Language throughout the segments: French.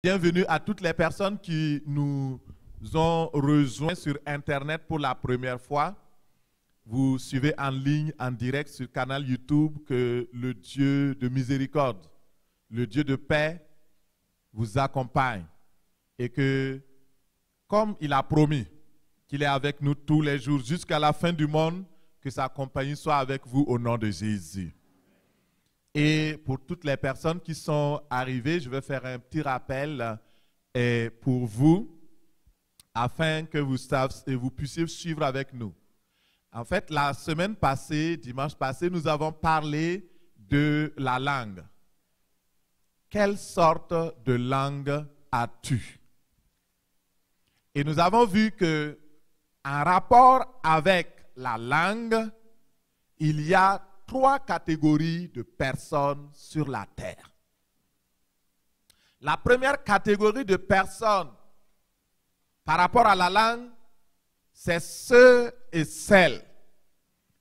Bienvenue à toutes les personnes qui nous ont rejoints sur Internet pour la première fois. Vous suivez en ligne, en direct sur le canal YouTube que le Dieu de miséricorde, le Dieu de paix vous accompagne. Et que, comme il a promis qu'il est avec nous tous les jours jusqu'à la fin du monde, que sa compagnie soit avec vous au nom de Jésus. Et pour toutes les personnes qui sont arrivées, je vais faire un petit rappel pour vous, afin que vous puissiez suivre avec nous. En fait, la semaine passée, dimanche passé, nous avons parlé de la langue. Quelle sorte de langue as-tu? Et nous avons vu que, en rapport avec la langue, il y a 3 catégories de personnes sur la terre. La première catégorie de personnes par rapport à la langue, c'est ceux et celles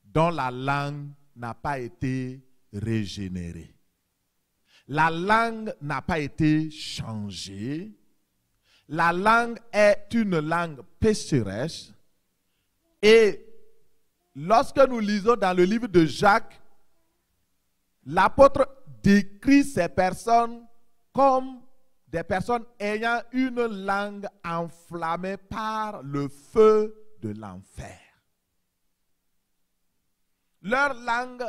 dont la langue n'a pas été régénérée. La langue n'a pas été changée. La langue est une langue pécheresse. Et lorsque nous lisons dans le livre de Jacques, l'apôtre décrit ces personnes comme des personnes ayant une langue enflammée par le feu de l'enfer. Leur langue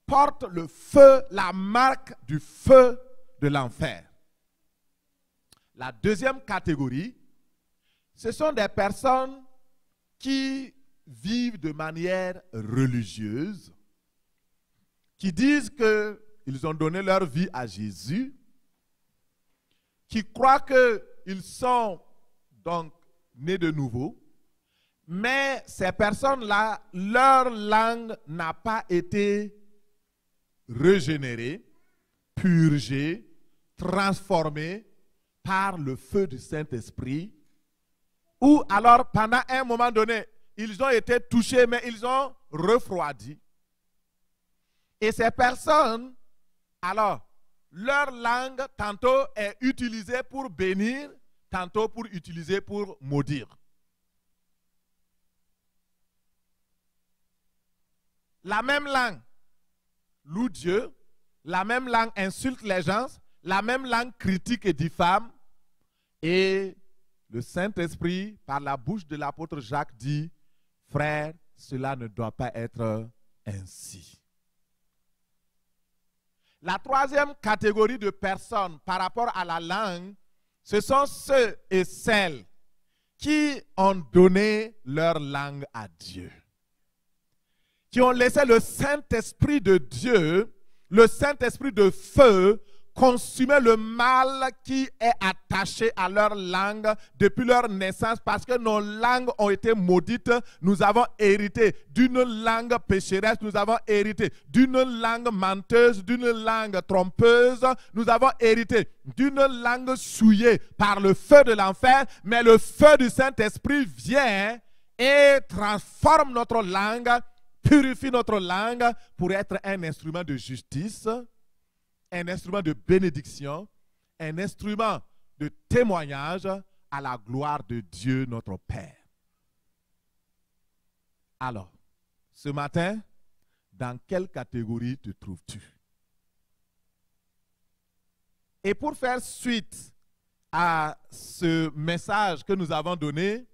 porte le feu, la marque du feu de l'enfer. La deuxième catégorie, ce sont des personnes qui vivent de manière religieuse, qui disent qu'ils ont donné leur vie à Jésus, qui croient qu'ils sont donc nés de nouveau, mais ces personnes-là, leur langue n'a pas été régénérée, purgée, transformée par le feu du Saint-Esprit, ou alors pendant un moment donné, ils ont été touchés, mais ils ont refroidi. Et ces personnes, alors, leur langue, tantôt est utilisée pour bénir, tantôt pour utiliser pour maudire. La même langue loue Dieu, la même langue insulte les gens, la même langue critique et diffame. Et le Saint-Esprit, par la bouche de l'apôtre Jacques, dit: frère, cela ne doit pas être ainsi. La troisième catégorie de personnes par rapport à la langue, ce sont ceux et celles qui ont donné leur langue à Dieu, qui ont laissé le Saint-Esprit de Dieu, le Saint-Esprit de feu, consumer le mal qui est attaché à leur langue depuis leur naissance, parce que nos langues ont été maudites. Nous avons hérité d'une langue pécheresse, nous avons hérité d'une langue menteuse, d'une langue trompeuse, nous avons hérité d'une langue souillée par le feu de l'enfer, mais le feu du Saint-Esprit vient et transforme notre langue, purifie notre langue pour être un instrument de justice, un instrument de bénédiction, un instrument de témoignage à la gloire de Dieu notre Père. Alors, ce matin, dans quelle catégorie te trouves-tu? Et pour faire suite à ce message que nous avons donné,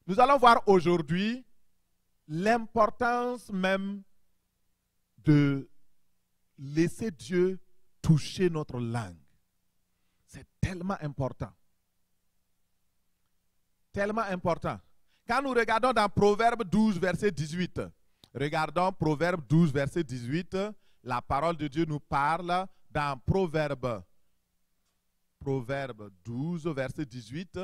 nous allons voir aujourd'hui l'importance même de laisser Dieu toucher notre langue. C'est tellement important. Tellement important. Quand nous regardons dans Proverbe 12, verset 18, regardons Proverbe 12, verset 18, la parole de Dieu nous parle dans Proverbe 12, verset 18.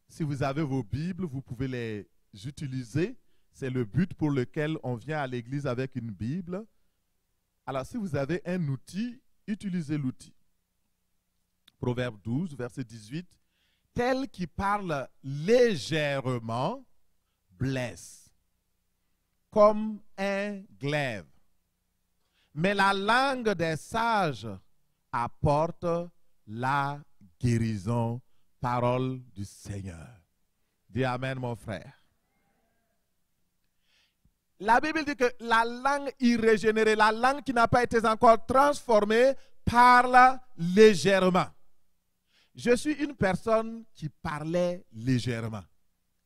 Si vous avez vos Bibles, vous pouvez les utiliser. C'est le but pour lequel on vient à l'église avec une Bible. Alors, si vous avez un outil, utilisez l'outil. Proverbe 12, verset 18. Tel qui parle légèrement blesse, comme un glaive. Mais la langue des sages apporte la guérison, parole du Seigneur. Dis Amen, mon frère. La Bible dit que la langue irrégénérée, la langue qui n'a pas été encore transformée, parle légèrement. Je suis une personne qui parlait légèrement,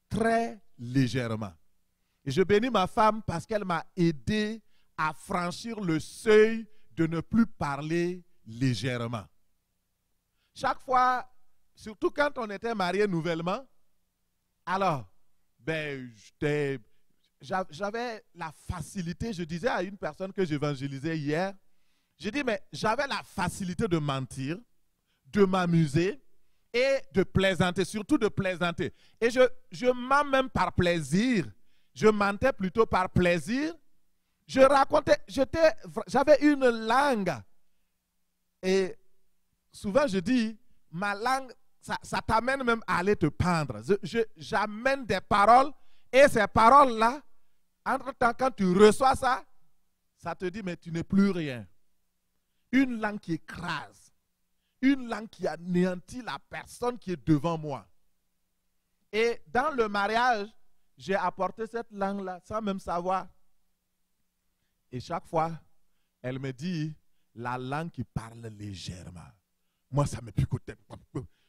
très légèrement. Et je bénis ma femme parce qu'elle m'a aidé à franchir le seuil de ne plus parler légèrement. Chaque fois, surtout quand on était mariés nouvellement, alors, j'avais la facilité, je disais à une personne que j'évangélisais hier, je dis, mais j'avais la facilité de mentir, de m'amuser et de plaisanter, surtout de plaisanter. Et je mens même par plaisir. Je mentais plutôt par plaisir. Je racontais, j'avais une langue. Et souvent je dis, ma langue, ça t'amène même à aller te pendre. J'amène des paroles et ces paroles-là, entre-temps, quand tu reçois ça, ça te dit, mais tu n'es plus rien. Une langue qui écrase. Une langue qui anéantit la personne qui est devant moi. Et dans le mariage, j'ai apporté cette langue-là sans même savoir. Et chaque fois, elle me dit la langue qui parle légèrement. Moi, ça me picotait.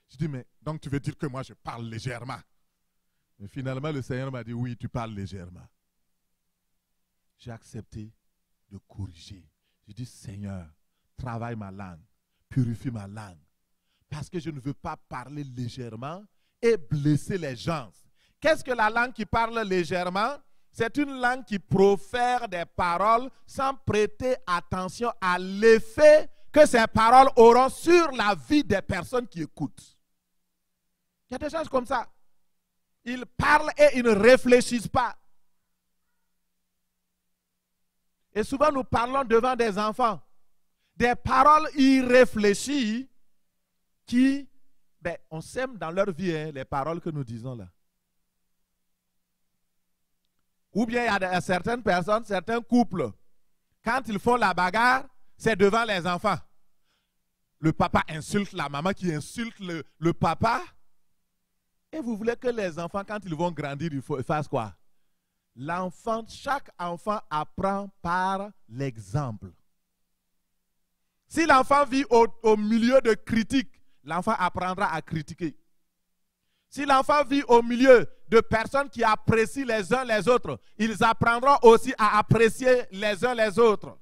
Je dis, mais donc tu veux dire que moi je parle légèrement? Mais finalement, le Seigneur m'a dit, oui, tu parles légèrement. J'ai accepté de corriger. Je dis, Seigneur, travaille ma langue, purifie ma langue. Parce que je ne veux pas parler légèrement et blesser les gens. Qu'est-ce que la langue qui parle légèrement? C'est une langue qui profère des paroles sans prêter attention à l'effet que ces paroles auront sur la vie des personnes qui écoutent. Il y a des gens comme ça. Ils parlent et ils ne réfléchissent pas. Et souvent nous parlons devant des enfants. Des paroles irréfléchies qui, on sème dans leur vie les paroles que nous disons là. Ou bien il y a certaines personnes, certains couples, quand ils font la bagarre, c'est devant les enfants. Le papa insulte la maman qui insulte le papa. Et vous voulez que les enfants, quand ils vont grandir, ils fassent quoi? Chaque enfant apprend par l'exemple. Si l'enfant vit au milieu de critiques, l'enfant apprendra à critiquer. Si l'enfant vit au milieu de personnes qui apprécient les uns les autres, ils apprendront aussi à apprécier les uns les autres.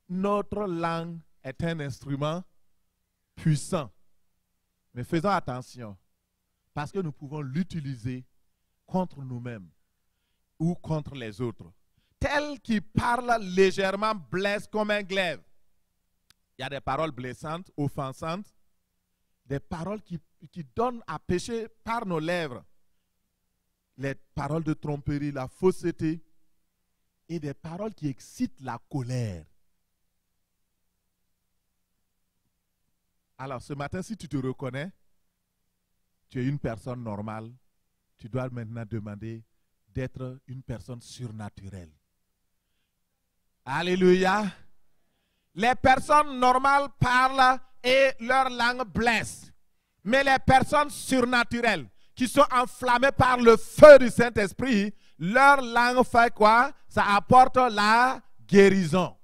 Notre langue est un instrument puissant. Mais faisons attention, parce que nous pouvons l'utiliser contre nous-mêmes ou contre les autres. Tel qui parle légèrement blesse comme un glaive. Il y a des paroles blessantes, offensantes, des paroles qui donnent à pécher par nos lèvres. Les paroles de tromperie, la fausseté, et des paroles qui excitent la colère. Alors ce matin, si tu te reconnais, tu es une personne normale, tu dois maintenant demander d'être une personne surnaturelle. Alléluia. Les personnes normales parlent et leur langue blesse. Mais les personnes surnaturelles qui sont enflammées par le feu du Saint-Esprit, leur langue fait quoi? Ça apporte la guérison.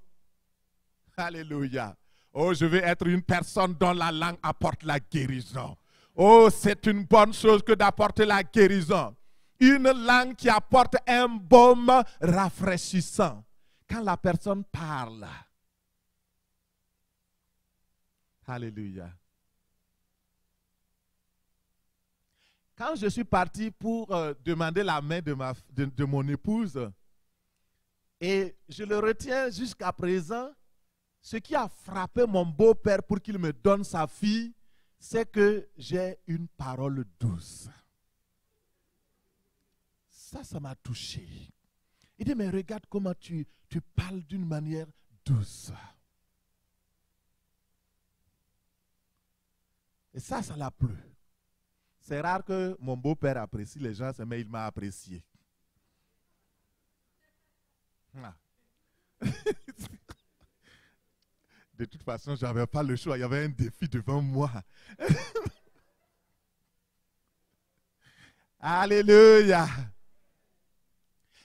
Alléluia. Oh, je veux être une personne dont la langue apporte la guérison. Oh, c'est une bonne chose que d'apporter la guérison. Une langue qui apporte un baume rafraîchissant. Quand la personne parle. Alléluia. Quand je suis parti pour demander la main de mon épouse, et je le retiens jusqu'à présent, ce qui a frappé mon beau-père pour qu'il me donne sa fille, c'est que j'ai une parole douce. Ça m'a touché. Il dit, mais regarde comment tu parles d'une manière douce. Et ça l'a plu. C'est rare que mon beau-père apprécie les gens, mais il m'a apprécié. Ah. De toute façon, je n'avais pas le choix. Il y avait un défi devant moi. Alléluia.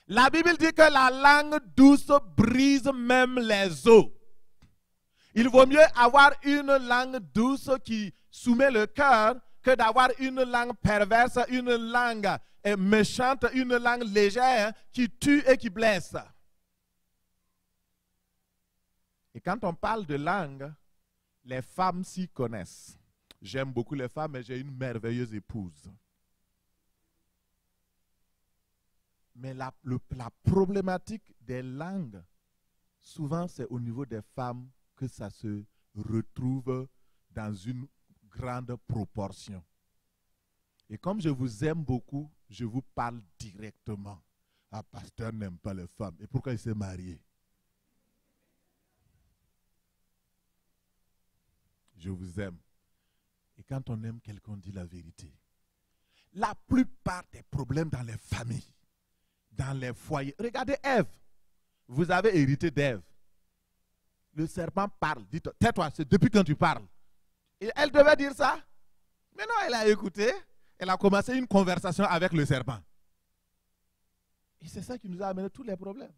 La Bible dit que la langue douce brise même les os. Il vaut mieux avoir une langue douce qui soumet le cœur que d'avoir une langue perverse, une langue méchante, une langue légère qui tue et qui blesse. Et quand on parle de langue, les femmes s'y connaissent. J'aime beaucoup les femmes, mais j'ai une merveilleuse épouse. Mais la problématique des langues, souvent c'est au niveau des femmes que ça se retrouve dans une grande proportion. Et comme je vous aime beaucoup, je vous parle directement. Ah, pasteur n'aime pas les femmes. Et pourquoi il s'est marié? Je vous aime. Et quand on aime quelqu'un, on dit la vérité. La plupart des problèmes dans les familles, dans les foyers. Regardez Ève. Vous avez hérité d'Ève. Le serpent parle. Dites, tais-toi, c'est depuis quand tu parles. Et elle devait dire ça. Mais non, elle a écouté. Elle a commencé une conversation avec le serpent. Et c'est ça qui nous a amené tous les problèmes.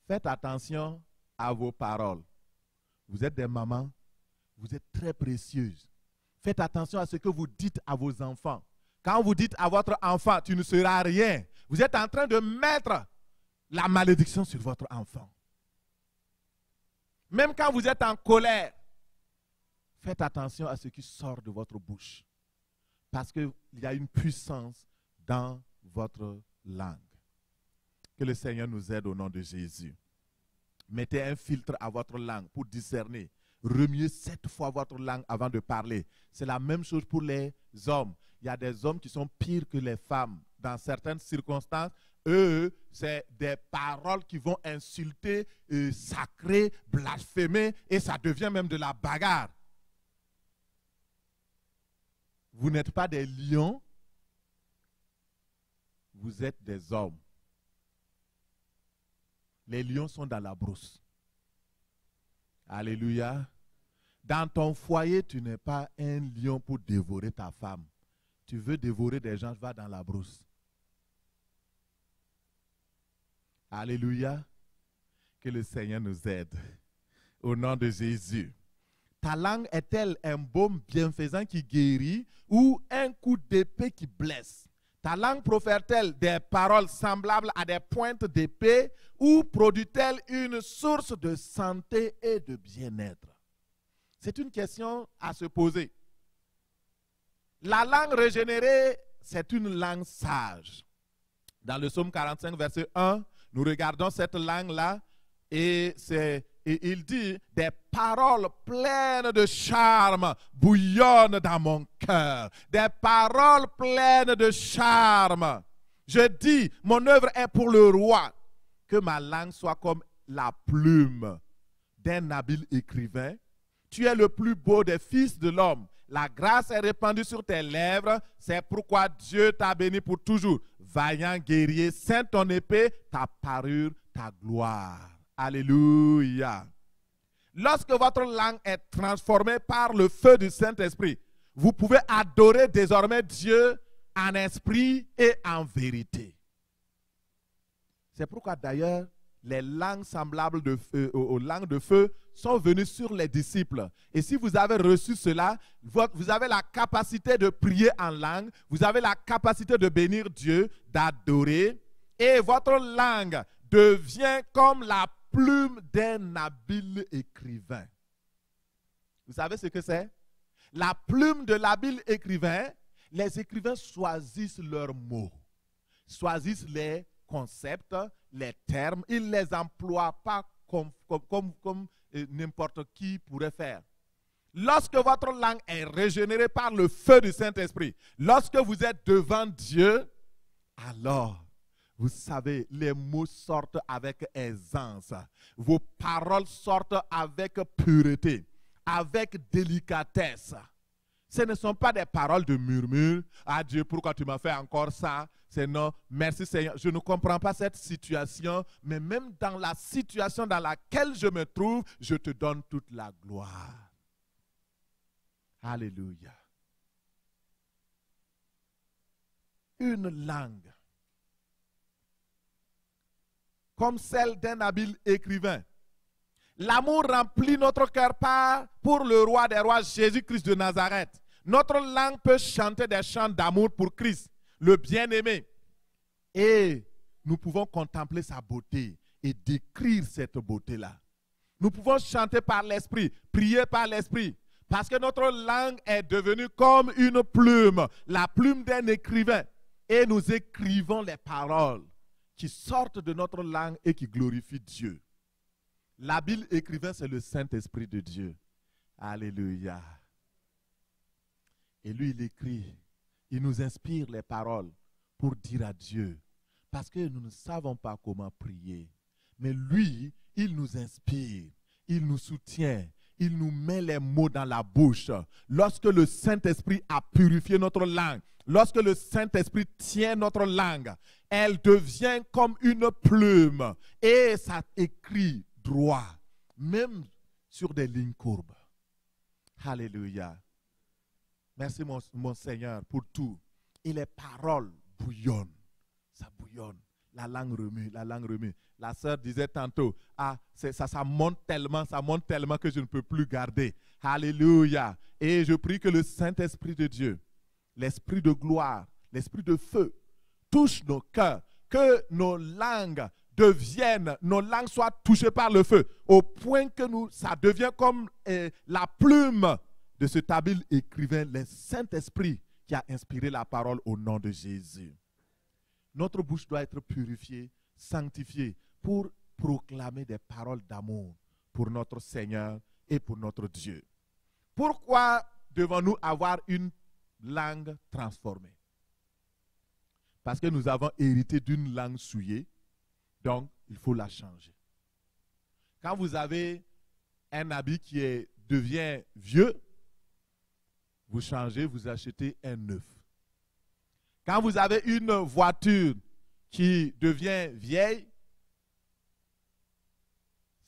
Faites attention à vos paroles. Vous êtes des mamans. Vous êtes très précieuses. Faites attention à ce que vous dites à vos enfants. Quand vous dites à votre enfant, tu ne seras rien, vous êtes en train de mettre la malédiction sur votre enfant. Même quand vous êtes en colère, faites attention à ce qui sort de votre bouche. Parce qu'il y a une puissance dans votre langue. Que le Seigneur nous aide au nom de Jésus. Mettez un filtre à votre langue pour discerner. Remuez 7 fois votre langue avant de parler. C'est la même chose pour les hommes. Il y a des hommes qui sont pires que les femmes. Dans certaines circonstances, eux, c'est des paroles qui vont insulter, sacrer, blasphémer, et ça devient même de la bagarre. Vous n'êtes pas des lions, vous êtes des hommes. Les lions sont dans la brousse. Alléluia. Dans ton foyer, tu n'es pas un lion pour dévorer ta femme. Tu veux dévorer des gens, va dans la brousse. Alléluia. Que le Seigneur nous aide. Au nom de Jésus. Ta langue est-elle un baume bienfaisant qui guérit ou un coup d'épée qui blesse? Ta langue profère-t-elle des paroles semblables à des pointes d'épée ou produit-elle une source de santé et de bien-être? C'est une question à se poser. La langue régénérée, c'est une langue sage. Dans le psaume 45, verset 1, nous regardons cette langue-là et il dit « Des paroles pleines de charme bouillonnent dans mon cœur. Des paroles pleines de charme. Je dis, mon œuvre est pour le roi. Que ma langue soit comme la plume d'un habile écrivain. Tu es le plus beau des fils de l'homme. La grâce est répandue sur tes lèvres. C'est pourquoi Dieu t'a béni pour toujours. Vaillant guerrier, ceins ton épée, ta parure, ta gloire. » Alléluia. Lorsque votre langue est transformée par le feu du Saint-Esprit, vous pouvez adorer désormais Dieu en esprit et en vérité. C'est pourquoi d'ailleurs, les langues semblables aux langues de feu sont venues sur les disciples. Et si vous avez reçu cela, vous avez la capacité de prier en langue, vous avez la capacité de bénir Dieu, d'adorer, et votre langue devient comme la plume d'un habile écrivain. Vous savez ce que c'est? La plume de l'habile écrivain, les écrivains choisissent leurs mots, choisissent les concepts, les termes, ils ne les emploient pas comme n'importe qui pourrait faire. Lorsque votre langue est régénérée par le feu du Saint-Esprit, lorsque vous êtes devant Dieu, alors vous savez, les mots sortent avec aisance. Vos paroles sortent avec pureté, avec délicatesse. Ce ne sont pas des paroles de murmure. Ah Dieu, pourquoi tu m'as fait encore ça? C'est non, merci Seigneur. Je ne comprends pas cette situation, mais même dans la situation dans laquelle je me trouve, je te donne toute la gloire. Alléluia. Une langue, comme celle d'un habile écrivain. L'amour remplit notre cœur pour le roi des rois, Jésus-Christ de Nazareth. Notre langue peut chanter des chants d'amour pour Christ, le bien-aimé. Et nous pouvons contempler sa beauté et décrire cette beauté-là. Nous pouvons chanter par l'esprit, prier par l'esprit. Parce que notre langue est devenue comme une plume, la plume d'un écrivain. Et nous écrivons les paroles qui sortent de notre langue et qui glorifient Dieu. L'habile écrivain, c'est le Saint-Esprit de Dieu. Alléluia. Et lui, il écrit, il nous inspire les paroles pour dire à Dieu. Parce que nous ne savons pas comment prier. Mais lui, il nous inspire, il nous soutient, il nous met les mots dans la bouche. Lorsque le Saint-Esprit a purifié notre langue, lorsque le Saint-Esprit tient notre langue, elle devient comme une plume et ça écrit droit, même sur des lignes courbes. Alléluia. Merci mon Seigneur pour tout. Et les paroles bouillonnent, ça bouillonne. La langue remue, la langue remue. La sœur disait tantôt, ah, ça monte tellement que je ne peux plus garder. Alléluia. Et je prie que le Saint-Esprit de Dieu, l'Esprit de gloire, l'Esprit de feu, touche nos cœurs, que nos langues soient touchées par le feu, au point que ça devient comme la plume de cet habile écrivain, le Saint-Esprit qui a inspiré la parole au nom de Jésus. Notre bouche doit être purifiée, sanctifiée pour proclamer des paroles d'amour pour notre Seigneur et pour notre Dieu. Pourquoi devons-nous avoir une langue transformée? Parce que nous avons hérité d'une langue souillée, donc il faut la changer. Quand vous avez un habit qui devient vieux, vous changez, vous achetez un neuf. Quand vous avez une voiture qui devient vieille,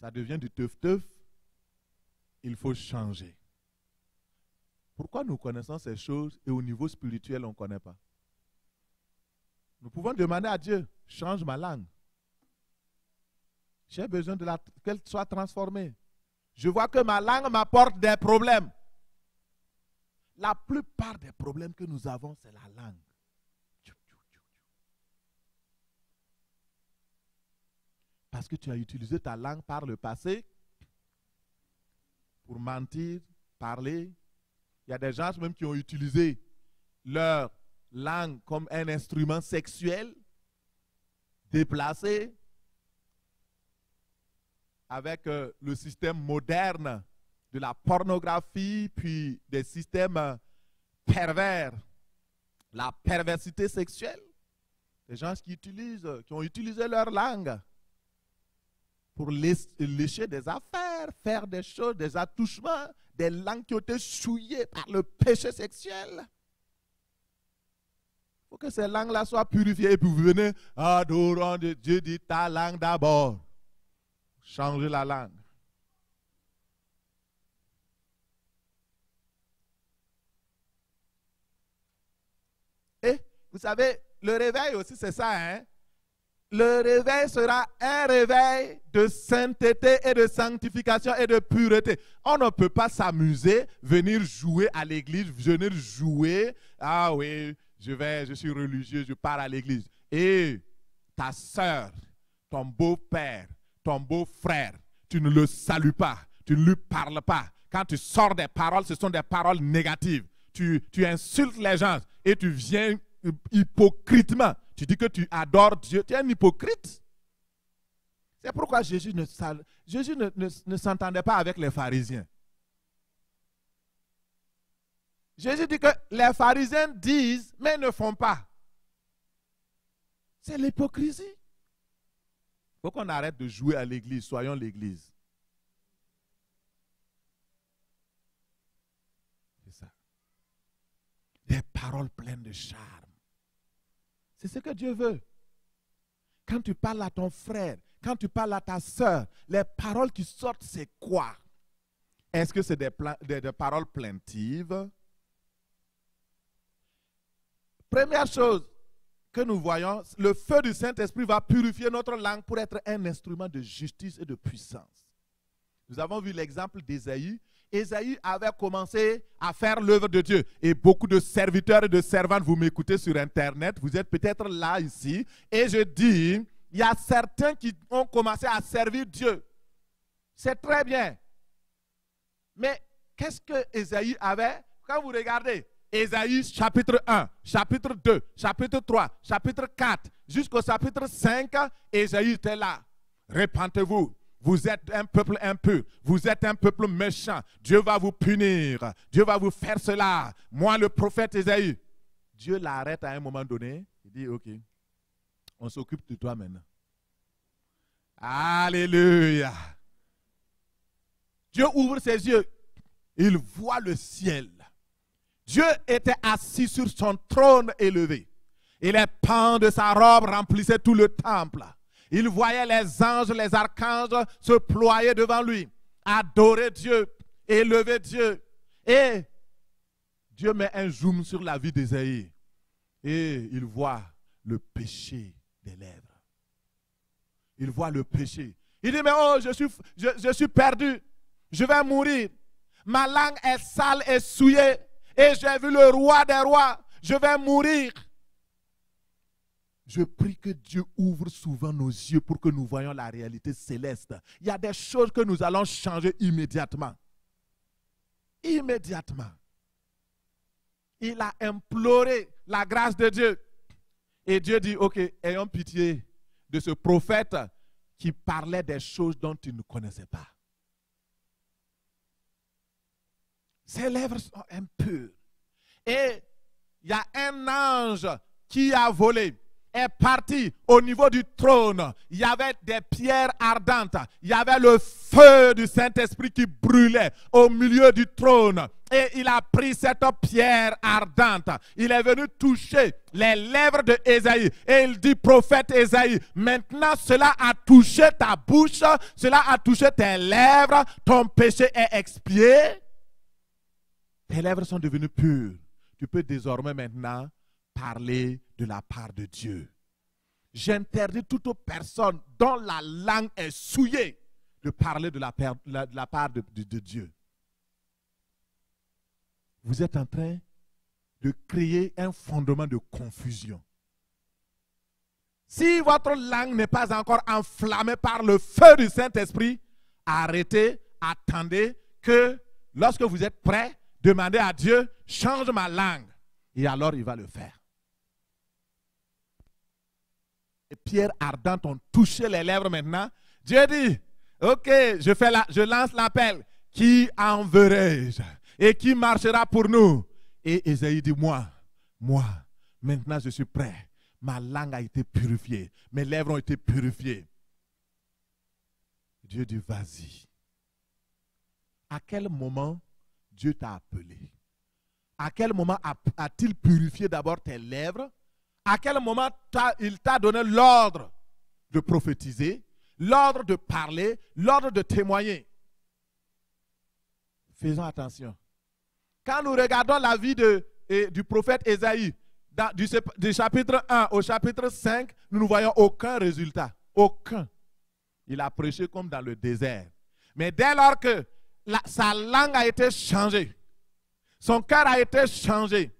ça devient du teuf-teuf, il faut changer. Pourquoi nous connaissons ces choses et au niveau spirituel, on ne connaît pas? Nous pouvons demander à Dieu, change ma langue. J'ai besoin qu'elle soit transformée. Je vois que ma langue m'apporte des problèmes. La plupart des problèmes que nous avons, c'est la langue. Parce que tu as utilisé ta langue par le passé pour mentir, parler. Il y a des gens même qui ont utilisé leur langue comme un instrument sexuel, déplacé, avec le système moderne de la pornographie, puis des systèmes pervers, la perversité sexuelle. Des gens qui ont utilisé leur langue pour lécher des affaires, faire des choses, des attouchements, des langues qui ont été souillées par le péché sexuel. Il faut que ces langues-là soient purifiées. Et puis vous venez, adorant Dieu, dit ta langue d'abord. Changez la langue. Et vous savez, le réveil aussi, c'est ça, hein? Le réveil sera un réveil de sainteté et de sanctification et de pureté. On ne peut pas s'amuser, venir jouer à l'église, venir jouer. Ah oui, je suis religieux, je pars à l'église. Et ta soeur, ton beau-père, ton beau-frère, tu ne le salues pas, tu ne lui parles pas. Quand tu sors des paroles, ce sont des paroles négatives. Tu insultes les gens et tu viens hypocritement. Tu dis que tu adores Dieu, tu es un hypocrite. C'est pourquoi Jésus ne s'entendait pas avec les pharisiens. Jésus dit que les pharisiens disent, mais ne font pas. C'est l'hypocrisie. Il faut qu'on arrête de jouer à l'église, soyons l'église. C'est ça. paroles pleines de charme. C'est ce que Dieu veut. Quand tu parles à ton frère, quand tu parles à ta soeur, les paroles qui sortent, c'est quoi? Est-ce que c'est des paroles plaintives? Première chose que nous voyons, le feu du Saint-Esprit va purifier notre langue pour être un instrument de justice et de puissance. Nous avons vu l'exemple d'Ésaïe. Ésaïe avait commencé à faire l'œuvre de Dieu. Et beaucoup de serviteurs et de servantes, vous m'écoutez sur Internet, vous êtes peut-être là, ici, et je dis, il y a certains qui ont commencé à servir Dieu. C'est très bien. Mais qu'est-ce que Ésaïe avait? Quand vous regardez, Ésaïe chapitre 1, chapitre 2, chapitre 3, chapitre 4, jusqu'au chapitre 5, Ésaïe était là. Répentez-vous. Vous êtes un peuple impur. Vous êtes un peuple méchant. Dieu va vous punir. Dieu va vous faire cela. Moi, le prophète Ésaïe. Dieu l'arrête à un moment donné. Il dit, ok, on s'occupe de toi maintenant. Alléluia. Dieu ouvre ses yeux. Il voit le ciel. Dieu était assis sur son trône élevé. Et les pans de sa robe remplissaient tout le temple. Il voyait les anges, les archanges se ployer devant lui, adorer Dieu, élever Dieu. Et Dieu met un zoom sur la vie d'Ésaïe. Et il voit le péché des lèvres. Il voit le péché. Il dit, mais oh, je suis perdu. Je vais mourir. Ma langue est sale et souillée. Et j'ai vu le roi des rois. Je vais mourir. Je prie que Dieu ouvre souvent nos yeux pour que nous voyions la réalité céleste. Il y a des choses que nous allons changer immédiatement. Immédiatement. Il a imploré la grâce de Dieu. Et Dieu dit, ok, ayons pitié de ce prophète qui parlait des choses dont il ne connaissait pas. Ses lèvres sont impures. Et il y a un ange qui a volé. Est parti au niveau du trône. Il y avait des pierres ardentes. Il y avait le feu du Saint-Esprit qui brûlait au milieu du trône. Et il a pris cette pierre ardente. Il est venu toucher les lèvres de Ésaïe. Et il dit, prophète Ésaïe, maintenant cela a touché ta bouche, cela a touché tes lèvres, ton péché est expié. Tes lèvres sont devenues pures. Tu peux désormais maintenant parler de la part de Dieu. J'interdis toute personne dont la langue est souillée de parler de la part de Dieu. Vous êtes en train de créer un fondement de confusion. Si votre langue n'est pas encore enflammée par le feu du Saint-Esprit, arrêtez, attendez que lorsque vous êtes prêts, demandez à Dieu, change ma langue. Et alors il va le faire. Les pierres ardentes ont touché les lèvres maintenant. Dieu dit, ok, je lance l'appel. Qui enverrai-je? Et qui marchera pour nous? Et Ésaïe dit, moi, maintenant je suis prêt. Ma langue a été purifiée. Mes lèvres ont été purifiées. Dieu dit, vas-y. À quel moment Dieu t'a appelé? À quel moment a-t-il purifié d'abord tes lèvres? À quel moment il t'a donné l'ordre de prophétiser, l'ordre de parler, l'ordre de témoigner? Faisons attention. Quand nous regardons la vie du prophète Ésaïe, du chapitre 1 au chapitre 5, nous ne voyons aucun résultat. Aucun. Il a prêché comme dans le désert. Mais dès lors que sa langue a été changée, son cœur a été changé,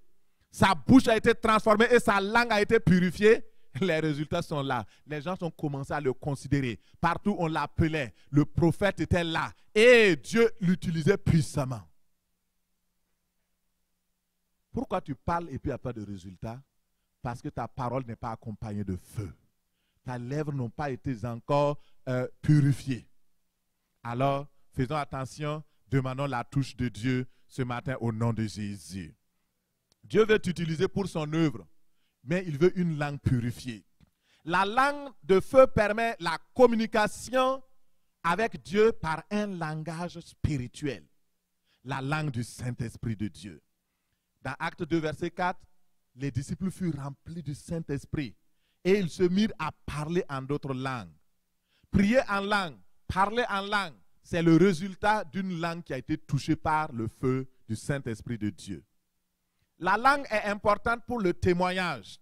sa bouche a été transformée et sa langue a été purifiée, les résultats sont là. Les gens ont commencé à le considérer. Partout on l'appelait. Le prophète était là. Et Dieu l'utilisait puissamment. Pourquoi tu parles et puis il n'y a pas de résultat? Parce que ta parole n'est pas accompagnée de feu. Tes lèvres n'ont pas été encore purifiées. Alors, faisons attention. Demandons la touche de Dieu ce matin au nom de Jésus. Dieu veut t'utiliser pour son œuvre, mais il veut une langue purifiée. La langue de feu permet la communication avec Dieu par un langage spirituel. La langue du Saint-Esprit de Dieu. Dans Acte 2, verset 4, les disciples furent remplis du Saint-Esprit et ils se mirent à parler en d'autres langues. Prier en langue, parler en langue, c'est le résultat d'une langue qui a été touchée par le feu du Saint-Esprit de Dieu. La langue est importante pour le témoignage.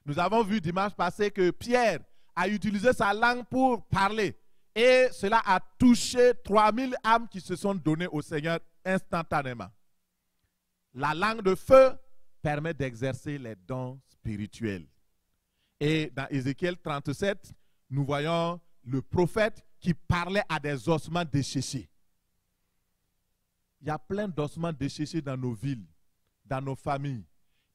Nous avons vu dimanche passé que Pierre a utilisé sa langue pour parler. Et cela a touché 3000 âmes qui se sont données au Seigneur instantanément. La langue de feu permet d'exercer les dons spirituels. Et dans Ézéchiel 37, nous voyons le prophète qui parlait à des ossements desséchés. Il y a plein d'ossements desséchés dans nos villes, dans nos familles.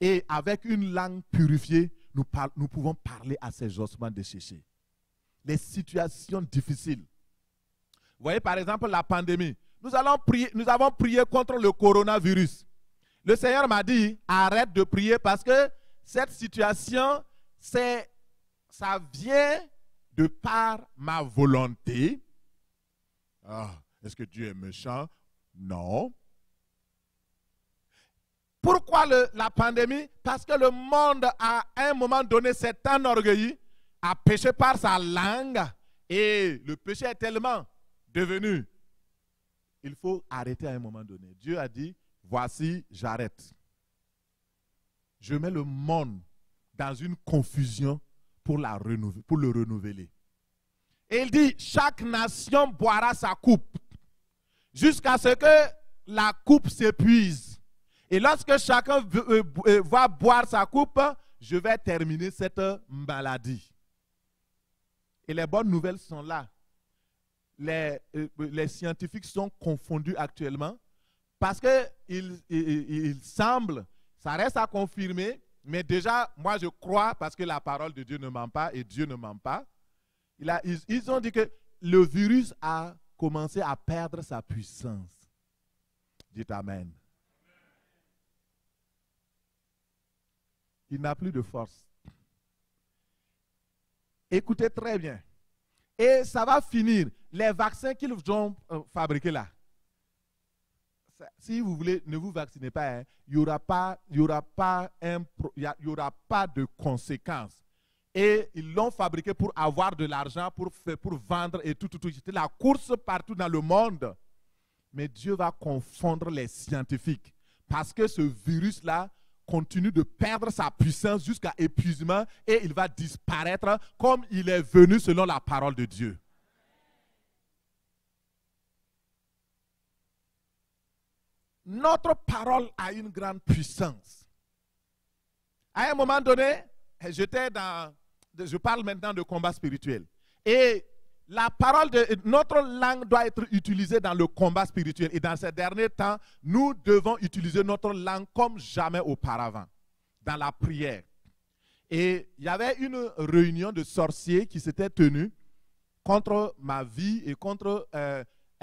Et avec une langue purifiée, nous pouvons parler à ces ossements desséchés. Les situations difficiles. Vous voyez par exemple la pandémie. Nous avons prié contre le coronavirus. Le Seigneur m'a dit, arrête de prier parce que cette situation, ça vient de par ma volonté. Est-ce que Dieu est méchant? Non. Pourquoi la pandémie? Parce que le monde, à un moment donné, s'est enorgueilli, a péché par sa langue. Et le péché est tellement devenu. Il faut arrêter à un moment donné. Dieu a dit, voici, j'arrête. Je mets le monde dans une confusion pour le renouveler. Et il dit, chaque nation boira sa coupe jusqu'à ce que la coupe s'épuise. Et lorsque chacun va boire sa coupe, je vais terminer cette maladie. Et les bonnes nouvelles sont là. Les scientifiques sont confondus actuellement parce qu'il semble, ça reste à confirmer, mais déjà, moi je crois, parce que la parole de Dieu ne ment pas et Dieu ne ment pas, ils ont dit que le virus a commencé à perdre sa puissance. Dites Amen. Il n'a plus de force. Écoutez très bien. Et ça va finir. Les vaccins qu'ils ont fabriqués là, si vous voulez, ne vous vaccinez pas. Hein, il n'y aura pas de conséquences. Et ils l'ont fabriqué pour avoir de l'argent, pour vendre et tout. C'était la course partout dans le monde. Mais Dieu va confondre les scientifiques. Parce que ce virus-là continue de perdre sa puissance jusqu'à épuisement et il va disparaître comme il est venu selon la parole de Dieu. Notre parole a une grande puissance. À un moment donné, je parle maintenant de combat spirituel. Et notre langue doit être utilisée dans le combat spirituel. Et dans ces derniers temps, nous devons utiliser notre langue comme jamais auparavant, dans la prière. Et il y avait une réunion de sorciers qui s'était tenue contre ma vie et contre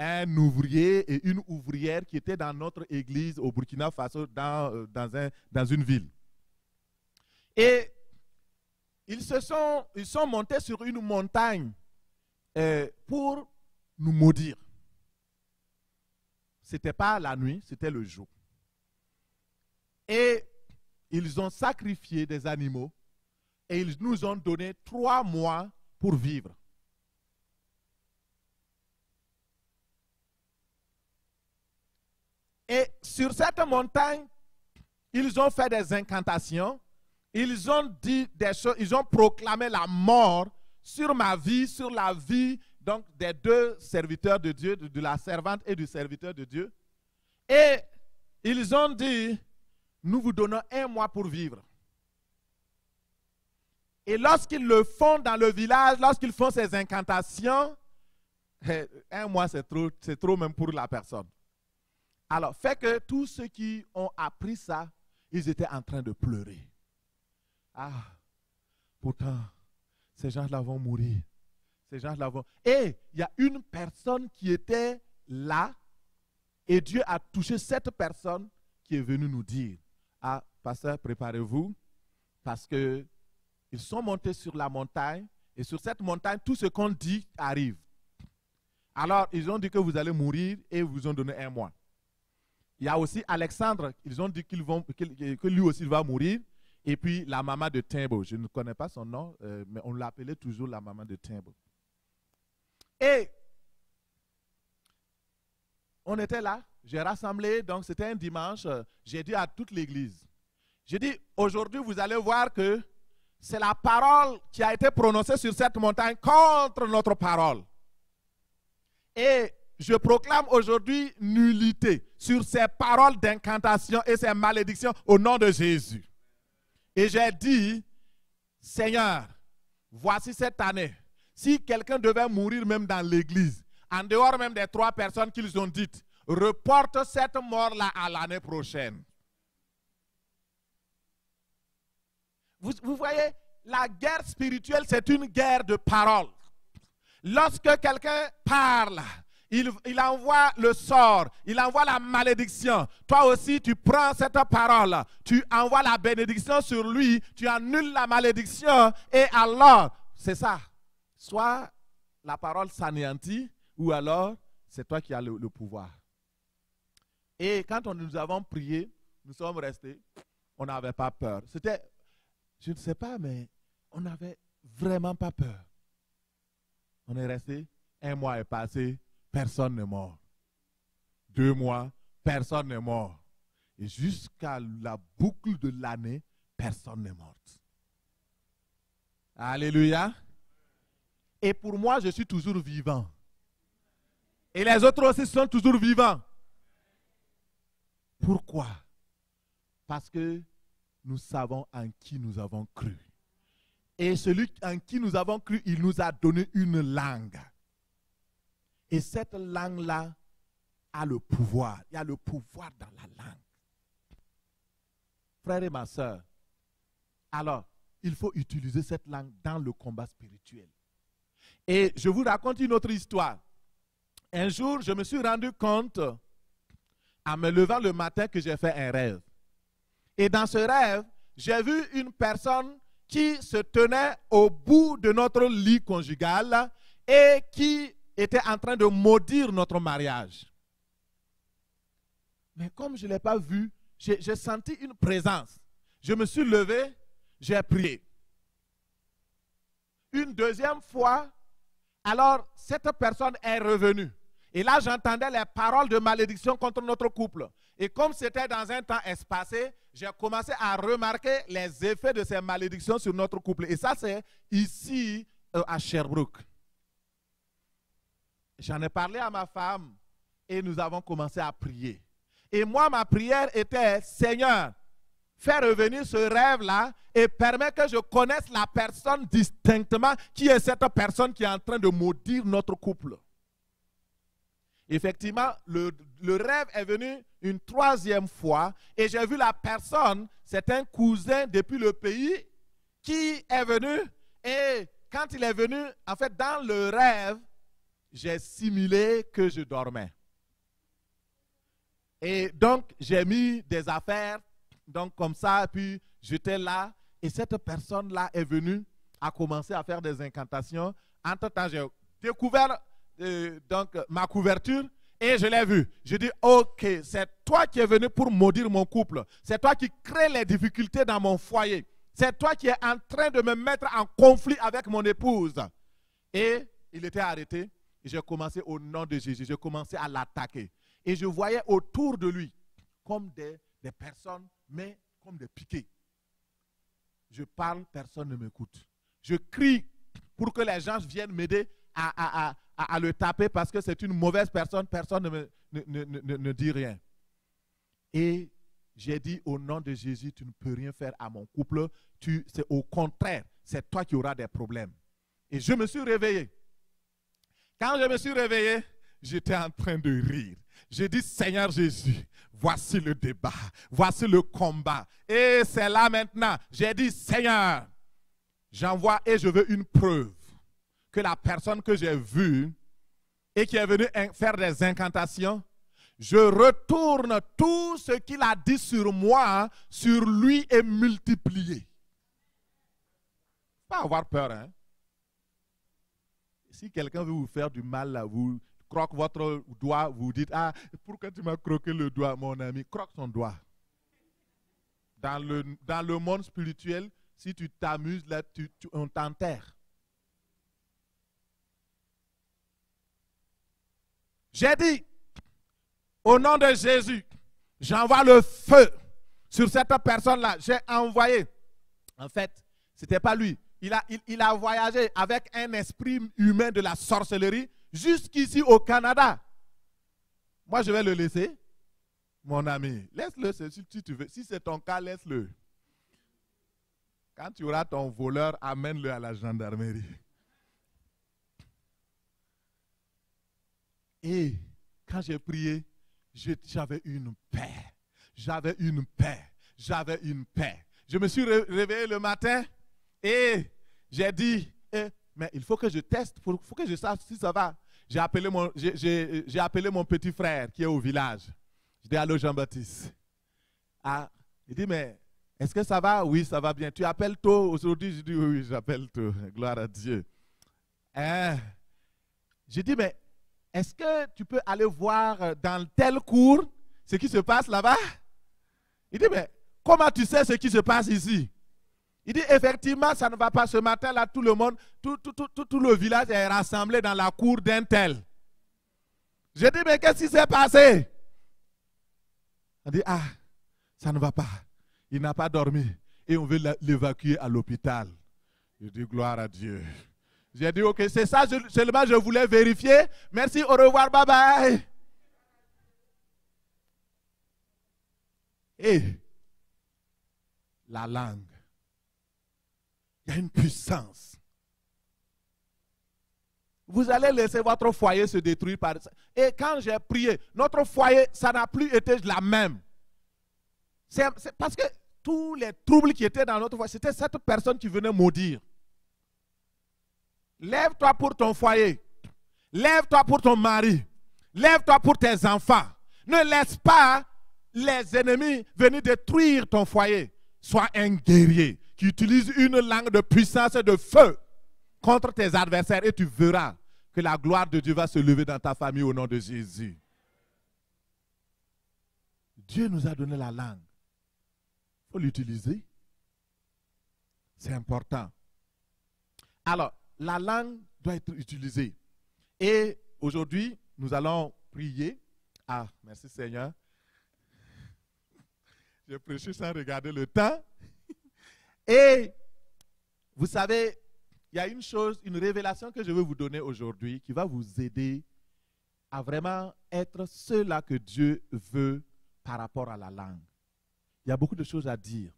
un ouvrier et une ouvrière qui étaient dans notre église au Burkina Faso, dans une ville. Et ils sont montés sur une montagne pour nous maudire. Ce n'était pas la nuit, c'était le jour. Et ils ont sacrifié des animaux et ils nous ont donné 3 mois pour vivre. Et sur cette montagne, ils ont fait des incantations, ils ont dit des choses, ils ont proclamé la mort sur ma vie, sur la vie donc, des 2 serviteurs de Dieu, de la servante et du serviteur de Dieu. Et ils ont dit, nous vous donnons 1 mois pour vivre. Et lorsqu'ils le font dans le village, lorsqu'ils font ces incantations, 1 mois c'est trop même pour la personne. Alors, fait que tous ceux qui ont appris ça, ils étaient en train de pleurer. Ah, pourtant, ces gens-là vont mourir. Ces gens-là vont... Et il y a une personne qui était là, et Dieu a touché cette personne qui est venue nous dire, ah, pasteur, préparez-vous, parce que ils sont montés sur la montagne, et sur cette montagne, tout ce qu'on dit arrive. Alors, ils ont dit que vous allez mourir, et ils vous ont donné 1 mois. Il y a aussi Alexandre, ils ont dit que lui aussi il va mourir, Et puis la maman de Timbo, je ne connais pas son nom, mais on l'appelait toujours la maman de Timbo. Et on était là, j'ai rassemblé, donc c'était un dimanche, j'ai dit à toute l'église, j'ai dit, aujourd'hui vous allez voir que c'est la parole qui a été prononcée sur cette montagne contre notre parole. Et je proclame aujourd'hui nullité sur ces paroles d'incantation et ces malédictions au nom de Jésus. Et j'ai dit, Seigneur, voici cette année, si quelqu'un devait mourir même dans l'église, en dehors même des 3 personnes qu'ils ont dites, reporte cette mort-là à l'année prochaine. Vous voyez, la guerre spirituelle, c'est une guerre de parole. Lorsque quelqu'un parle, il envoie le sort, il envoie la malédiction. Toi aussi, tu prends cette parole, tu envoies la bénédiction sur lui, tu annules la malédiction et alors, c'est ça. Soit la parole s'anéantit ou alors, c'est toi qui as le pouvoir. Et quand nous avons prié, nous sommes restés, on n'avait pas peur. C'était, je ne sais pas, mais on n'avait vraiment pas peur. On est resté, 1 mois est passé, personne n'est mort. 2 mois, personne n'est mort. Et jusqu'à la boucle de l'année, personne n'est mort. Alléluia. Et pour moi, je suis toujours vivant. Et les autres aussi sont toujours vivants. Pourquoi? Parce que nous savons en qui nous avons cru. Et celui en qui nous avons cru, il nous a donné une langue. Et cette langue-là a le pouvoir. Il y a le pouvoir dans la langue. Frères et ma soeur, alors, il faut utiliser cette langue dans le combat spirituel. Et je vous raconte une autre histoire. Un jour, je me suis rendu compte, en me levant le matin, que j'ai fait un rêve. Et dans ce rêve, j'ai vu une personne qui se tenait au bout de notre lit conjugal et qui était en train de maudire notre mariage. Mais comme je ne l'ai pas vu, j'ai senti une présence. Je me suis levé, j'ai prié. Une deuxième fois, alors cette personne est revenue. Et là, j'entendais les paroles de malédiction contre notre couple. Et comme c'était dans un temps espacé, j'ai commencé à remarquer les effets de ces malédictions sur notre couple. Et ça, c'est ici à Sherbrooke. J'en ai parlé à ma femme et nous avons commencé à prier. Et moi, ma prière était, Seigneur, fais revenir ce rêve-là et permets que je connaisse la personne distinctement, qui est cette personne qui est en train de maudire notre couple. Effectivement, le rêve est venu une 3e fois et j'ai vu la personne, c'est un cousin depuis le pays qui est venu et quand il est venu, en fait, dans le rêve, j'ai simulé que je dormais. Et donc, j'ai mis des affaires, donc comme ça, puis j'étais là et cette personne-là est venue, a commencé à faire des incantations. Entre-temps, j'ai découvert donc ma couverture et je l'ai vu. Je dis, ok, c'est toi qui es venu pour maudire mon couple. C'est toi qui crée les difficultés dans mon foyer. C'est toi qui es en train de me mettre en conflit avec mon épouse. Et il était arrêté. Et j'ai commencé au nom de Jésus. J'ai commencé à l'attaquer. Et je voyais autour de lui comme des personnes, mais comme des piquets. Je parle, personne ne m'écoute. Je crie pour que les gens viennent m'aider à le taper parce que c'est une mauvaise personne, personne ne dit rien. Et j'ai dit au nom de Jésus, tu ne peux rien faire à mon couple, c'est au contraire, c'est toi qui auras des problèmes. Et je me suis réveillé. Quand je me suis réveillé, j'étais en train de rire. J'ai dit, Seigneur Jésus, voici le débat, voici le combat. Et c'est là maintenant, j'ai dit, Seigneur, j'envoie et je veux une preuve que la personne que j'ai vue et qui est venue faire des incantations, je retourne tout ce qu'il a dit sur moi, sur lui et multiplié. Pas avoir peur, hein. Si quelqu'un veut vous faire du mal, là, vous croque votre doigt, vous dites, ah, pourquoi tu m'as croqué le doigt, mon ami? Croque son doigt. Dans le monde spirituel, si tu t'amuses là, on t'enterre. J'ai dit, au nom de Jésus, j'envoie le feu sur cette personne-là. J'ai envoyé. En fait, ce n'était pas lui. Il a voyagé avec un esprit humain de la sorcellerie jusqu'ici au Canada. Moi, je vais le laisser. Mon ami, laisse-le si tu veux. Si c'est ton cas, laisse-le. Quand tu auras ton voleur, amène-le à la gendarmerie. Et quand j'ai prié, j'avais une paix. J'avais une paix. J'avais une paix. Je me suis réveillé le matin et j'ai dit, mais il faut que je teste, il faut que je sache si ça va. J'ai appelé mon petit frère qui est au village. Je dis, allô Jean-Baptiste. Ah, il dit, mais est-ce que ça va? Oui, ça va bien. Tu appelles tôt aujourd'hui? Je dis, oui, j'appelle tôt. Gloire à Dieu. Je dis, mais est-ce que tu peux aller voir dans tel cours ce qui se passe là-bas? Il dit, mais comment tu sais ce qui se passe ici? Il dit, effectivement, ça ne va pas. Ce matin-là, tout le monde, tout le village est rassemblé dans la cour d'un tel. Je dis, mais qu'est-ce qui s'est passé? Il dit, ah, ça ne va pas. Il n'a pas dormi. Et on veut l'évacuer à l'hôpital. Je dis, gloire à Dieu. J'ai dit, ok, c'est ça, seulement je voulais vérifier. Merci, au revoir, bye bye. Et la langue. Il y a une puissance. Vous allez laisser votre foyer se détruire par ça. Et quand j'ai prié, notre foyer, ça n'a plus été la même. C'est parce que tous les troubles qui étaient dans notre foyer, c'était cette personne qui venait maudire. Lève-toi pour ton foyer. Lève-toi pour ton mari. Lève-toi pour tes enfants. Ne laisse pas les ennemis venir détruire ton foyer. Sois un guerrier qui utilise une langue de puissance et de feu contre tes adversaires et tu verras que la gloire de Dieu va se lever dans ta famille au nom de Jésus. Dieu nous a donné la langue. Il faut l'utiliser. C'est important. Alors, la langue doit être utilisée. Et aujourd'hui, nous allons prier. Ah, merci Seigneur. J'ai prêché sans regarder le temps. Et vous savez, il y a une chose, une révélation que je veux vous donner aujourd'hui qui va vous aider à vraiment être ceux-là que Dieu veut par rapport à la langue. Il y a beaucoup de choses à dire.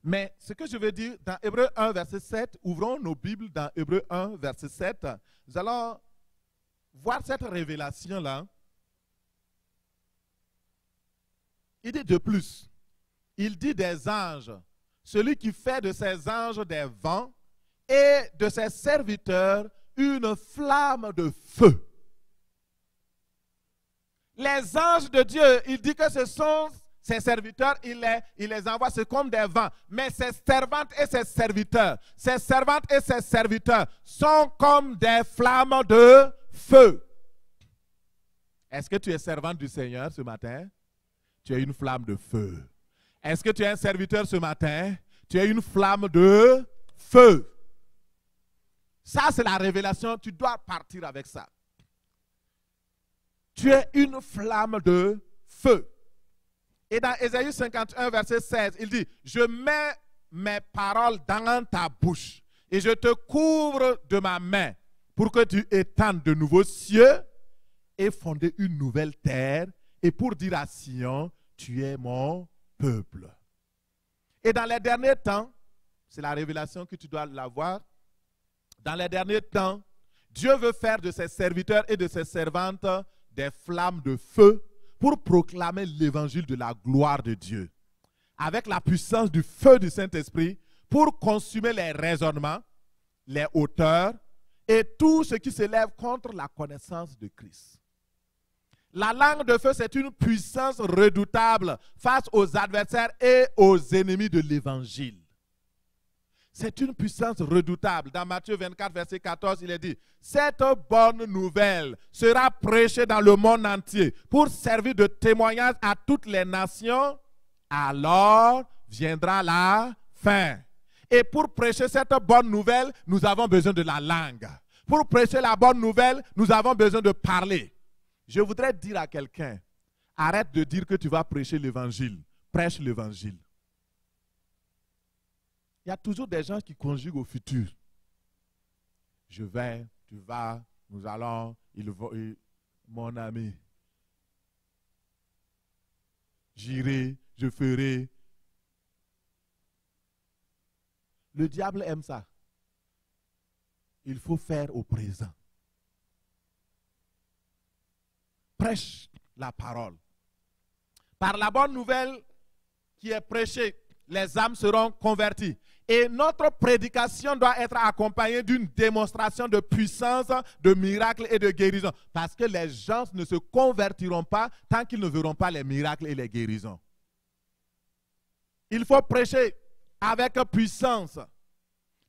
Mais ce que je veux dire dans Hébreux 1, verset 7, ouvrons nos Bibles dans Hébreux 1, verset 7. Nous allons voir cette révélation-là. Il dit de plus, il dit des anges, celui qui fait de ses anges des vents et de ses serviteurs une flamme de feu. Les anges de Dieu, il dit que ce sont ses serviteurs, il les envoie, c'est comme des vents. Mais ses servantes et ses serviteurs sont comme des flammes de feu. Est-ce que tu es servante du Seigneur ce matin? Tu es une flamme de feu. Est-ce que tu es un serviteur ce matin? Tu es une flamme de feu. Ça, c'est la révélation. Tu dois partir avec ça. Tu es une flamme de feu. Et dans Ésaïe 51, verset 16, il dit, je mets mes paroles dans ta bouche et je te couvre de ma main pour que tu étendes de nouveaux cieux et fonder une nouvelle terre et pour dire à Sion, tu es mon peuple. Et dans les derniers temps, c'est la révélation que tu dois l'avoir, dans les derniers temps, Dieu veut faire de ses serviteurs et de ses servantes des flammes de feu pour proclamer l'évangile de la gloire de Dieu. Avec la puissance du feu du Saint-Esprit pour consumer les raisonnements, les hauteurs et tout ce qui s'élève contre la connaissance de Christ. La langue de feu, c'est une puissance redoutable face aux adversaires et aux ennemis de l'évangile. C'est une puissance redoutable. Dans Matthieu 24, verset 14, il est dit, cette bonne nouvelle sera prêchée dans le monde entier pour servir de témoignage à toutes les nations. Alors, viendra la fin. Et pour prêcher cette bonne nouvelle, nous avons besoin de la langue. Pour prêcher la bonne nouvelle, nous avons besoin de parler. Je voudrais dire à quelqu'un, arrête de dire que tu vas prêcher l'évangile. Prêche l'évangile. Il y a toujours des gens qui conjuguent au futur. Je vais, tu vas, nous allons, il va, mon ami. J'irai, je ferai. Le diable aime ça. Il faut faire au présent. Prêche la parole. Par la bonne nouvelle qui est prêchée, les âmes seront converties. Et notre prédication doit être accompagnée d'une démonstration de puissance, de miracles et de guérison. Parce que les gens ne se convertiront pas tant qu'ils ne verront pas les miracles et les guérisons. Il faut prêcher avec puissance.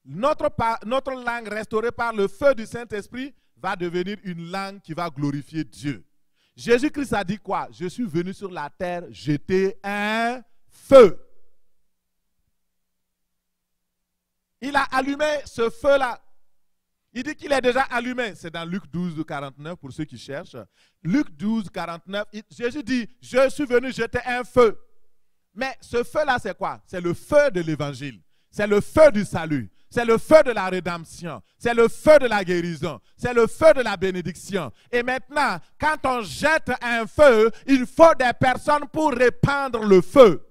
Notre langue restaurée par le feu du Saint-Esprit va devenir une langue qui va glorifier Dieu. Jésus-Christ a dit quoi? Je suis venu sur la terre jeter un feu. Il a allumé ce feu-là. Il dit qu'il est déjà allumé. C'est dans Luc 12, 49 pour ceux qui cherchent. Luc 12, 49, Jésus dit, je suis venu jeter un feu. Mais ce feu-là, c'est quoi? C'est le feu de l'évangile. C'est le feu du salut. C'est le feu de la rédemption. C'est le feu de la guérison. C'est le feu de la bénédiction. Et maintenant, quand on jette un feu, il faut des personnes pour répandre le feu.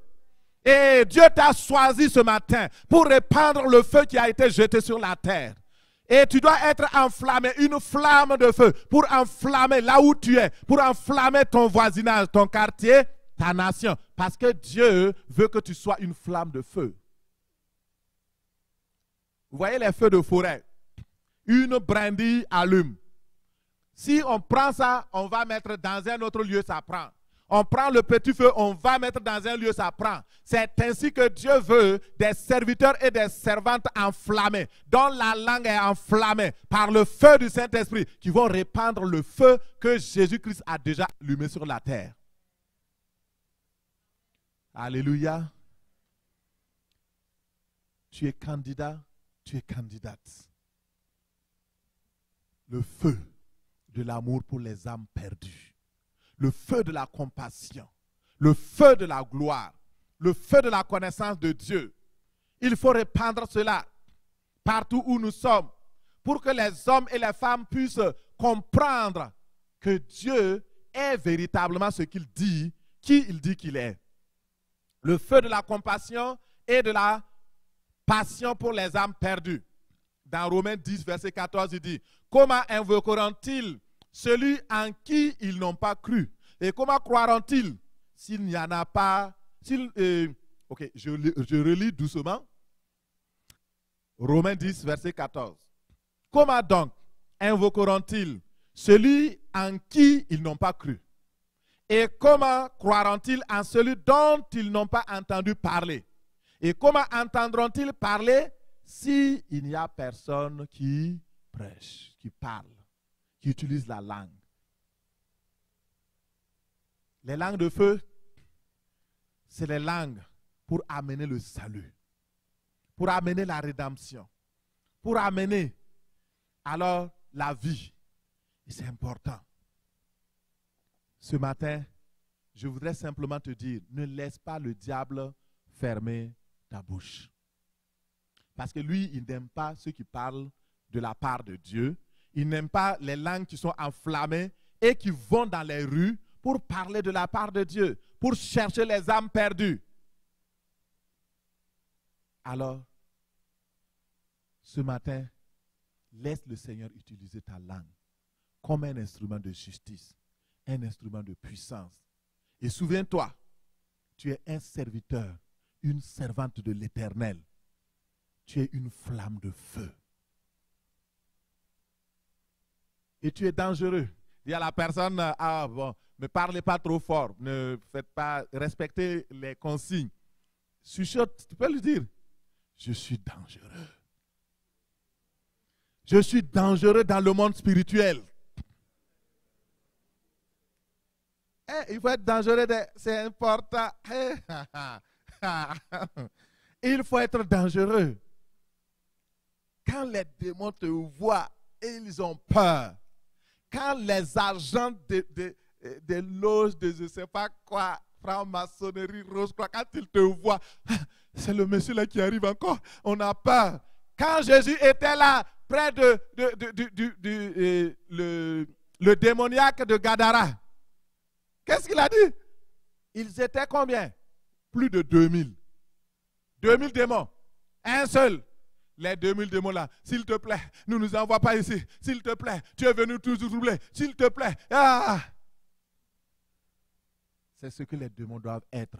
Et Dieu t'a choisi ce matin pour répandre le feu qui a été jeté sur la terre. Et tu dois être enflammé, une flamme de feu, pour enflammer là où tu es, pour enflammer ton voisinage, ton quartier, ta nation. Parce que Dieu veut que tu sois une flamme de feu. Vous voyez les feux de forêt? Une brindille allume. Si on prend ça, on va mettre dans un autre lieu, ça prend. On prend le petit feu, on va mettre dans un lieu, ça prend. C'est ainsi que Dieu veut des serviteurs et des servantes enflammés, dont la langue est enflammée par le feu du Saint-Esprit, qui vont répandre le feu que Jésus-Christ a déjà allumé sur la terre. Alléluia. Tu es candidat, tu es candidate. Le feu de l'amour pour les âmes perdues. Le feu de la compassion, le feu de la gloire, le feu de la connaissance de Dieu. Il faut répandre cela partout où nous sommes pour que les hommes et les femmes puissent comprendre que Dieu est véritablement ce qu'il dit, qui il dit qu'il est. Le feu de la compassion et de la passion pour les âmes perdues. Dans Romains 10, verset 14, il dit, « Comment invoqueront-ils celui en qui ils n'ont pas cru? Et comment croiront-ils s'il n'y en a pas? Ok, je relis doucement. Romains 10, verset 14. Comment donc invoqueront-ils celui en qui ils n'ont pas cru? Et comment croiront-ils en celui dont ils n'ont pas entendu parler? Et comment entendront-ils parler s'il n'y a personne qui prêche, qui parle, qui utilise la langue? Les langues de feu, c'est les langues pour amener le salut, pour amener la rédemption, pour amener alors la vie. Et c'est important. Ce matin, je voudrais simplement te dire, ne laisse pas le diable fermer ta bouche. Parce que lui, il n'aime pas ceux qui parlent de la part de Dieu. Il n'aime pas les langues qui sont enflammées et qui vont dans les rues pour parler de la part de Dieu, pour chercher les âmes perdues. Alors, ce matin, laisse le Seigneur utiliser ta langue comme un instrument de justice, un instrument de puissance. Et souviens-toi, tu es un serviteur, une servante de l'Éternel. Tu es une flamme de feu. Et tu es dangereux. Dis à la personne, ah bon, ne parlez pas trop fort, ne faites pas, respectez les consignes. Chuchote, tu peux lui dire, je suis dangereux. Je suis dangereux dans le monde spirituel. Il faut être dangereux, c'est important. Il faut être dangereux. Quand les démons te voient, ils ont peur. Quand les agents des loges de je ne sais pas quoi, franc-maçonnerie, rose-croix, quand ils te voient, c'est le monsieur là qui arrive encore, on a peur. Quand Jésus était là, près le démoniaque de Gadara, qu'est-ce qu'il a dit? Ils étaient combien? Plus de 2000. 2000 démons. Un seul. Les 2000 démons là, s'il te plaît, ne nous envoie pas ici. S'il te plaît, tu es venu tous nous troubler. S'il te plaît. Ah. C'est ce que les démons doivent être.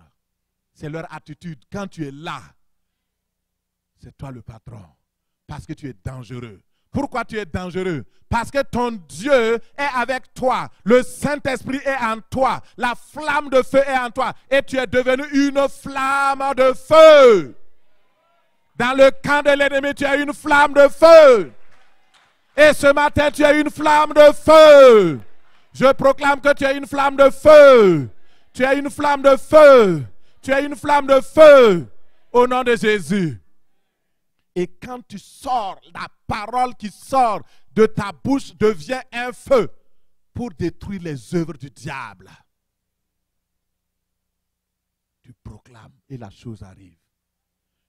C'est leur attitude. Quand tu es là, c'est toi le patron. Parce que tu es dangereux. Pourquoi tu es dangereux? Parce que ton Dieu est avec toi. Le Saint-Esprit est en toi. La flamme de feu est en toi. Et tu es devenu une flamme de feu. Dans le camp de l'ennemi, tu as une flamme de feu. Et ce matin, tu as une flamme de feu. Je proclame que tu as une flamme de feu. Tu as une flamme de feu. Tu as une flamme de feu. Au nom de Jésus. Et quand tu sors, la parole qui sort de ta bouche devient un feu pour détruire les œuvres du diable. Tu proclames et la chose arrive.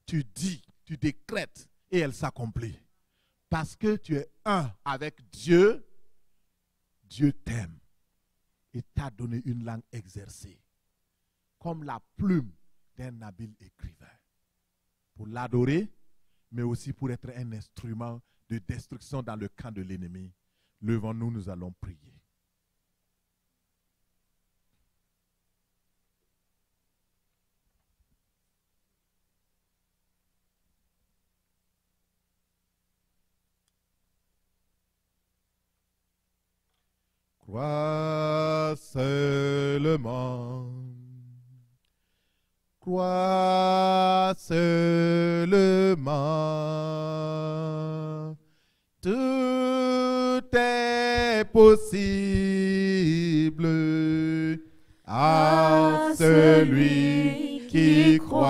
Tu dis, tu décrètes et elle s'accomplit. Parce que tu es un avec Dieu, Dieu t'aime et t'a donné une langue exercée, comme la plume d'un habile écrivain, pour l'adorer, mais aussi pour être un instrument de destruction dans le camp de l'ennemi. Levons-nous, nous allons prier. Crois seulement, crois seulement, tout est possible à celui qui croit.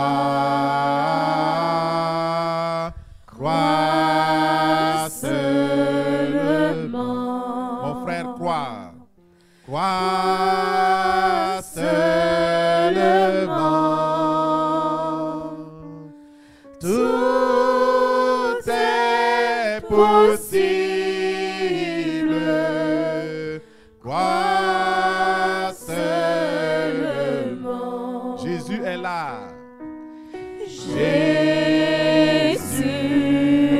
Crois seulement. Mon frère, crois. Crois seulement. Tout est possible. Crois seulement. Jésus est là. Jésus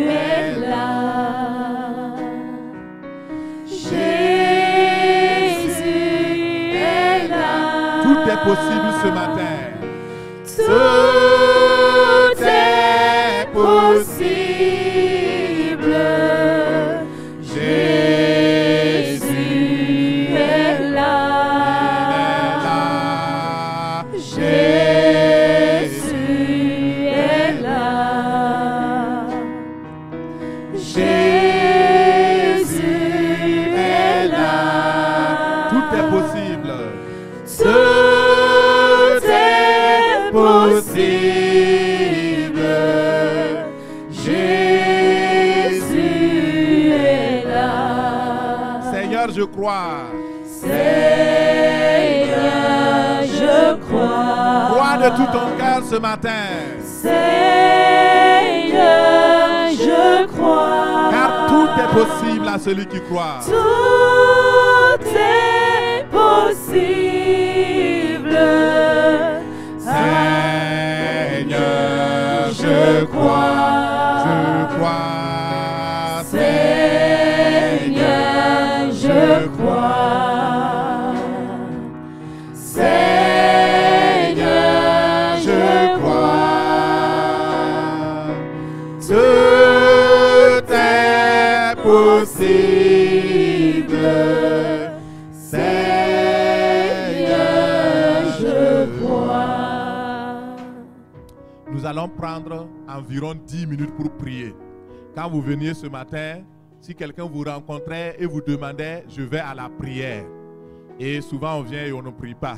est là. Jésus est là. Tout est possible ce matin. Tout est possible. Jésus est là. Jésus est là. Jésus est là. Tout est possible. Tout est possible. Jésus est là. Seigneur, je crois. Seigneur, je crois. Crois de tout ton cœur ce matin. Seigneur, je crois. Car tout est possible à celui qui croit. Tout est possible. Seigneur, je crois. Je crois. Seigneur, je crois. Seigneur, je crois. Tout est possible. Seigneur, je crois. Nous allons prendre environ 10 minutes pour prier. Quand vous veniez ce matin, si quelqu'un vous rencontrait et vous demandait, je vais à la prière. Et souvent on vient et on ne prie pas.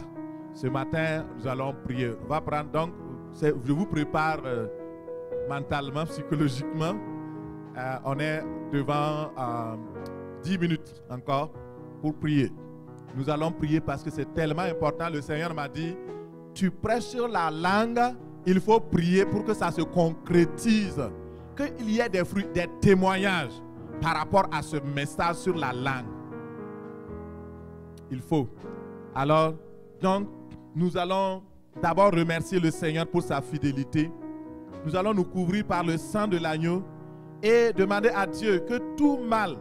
Ce matin, nous allons prier. On va prendre donc je vous prépare mentalement, psychologiquement. On est devant 10 minutes encore pour prier. Nous allons prier parce que c'est tellement important. Le Seigneur m'a dit, tu prêches sur la langue, il faut prier pour que ça se concrétise. Qu'il y ait des fruits, des témoignages par rapport à ce message sur la langue. Il faut. Alors, donc, nous allons d'abord remercier le Seigneur pour sa fidélité. Nous allons nous couvrir par le sang de l'agneau et demander à Dieu que tout mal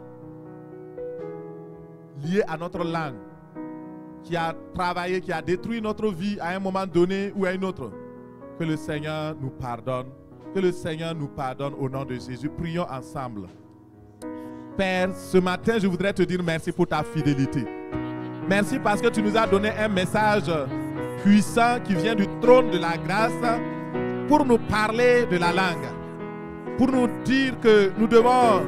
lié à notre langue, qui a travaillé, qui a détruit notre vie à un moment donné ou à un autre, que le Seigneur nous pardonne. Que le Seigneur nous pardonne au nom de Jésus. Prions ensemble. Père, ce matin, je voudrais te dire merci pour ta fidélité. Merci parce que tu nous as donné un message puissant qui vient du trône de la grâce pour nous parler de la langue. Pour nous dire que nous devons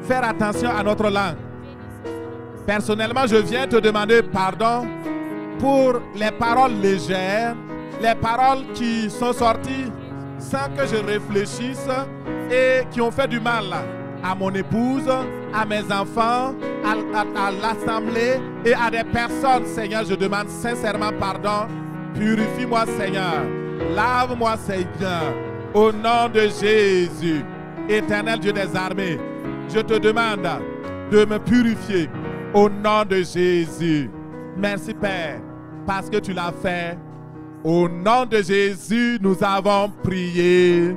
faire attention à notre langue. Personnellement, je viens te demander pardon pour les paroles légères, les paroles qui sont sorties sans que je réfléchisse et qui ont fait du mal à mon épouse, à mes enfants, à l'assemblée et à des personnes. Seigneur, je demande sincèrement pardon. Purifie-moi, Seigneur. Lave-moi, Seigneur. Au nom de Jésus, éternel Dieu des armées, je te demande de me purifier au nom de Jésus. Merci, Père, parce que tu l'as fait. Au nom de Jésus, nous avons prié.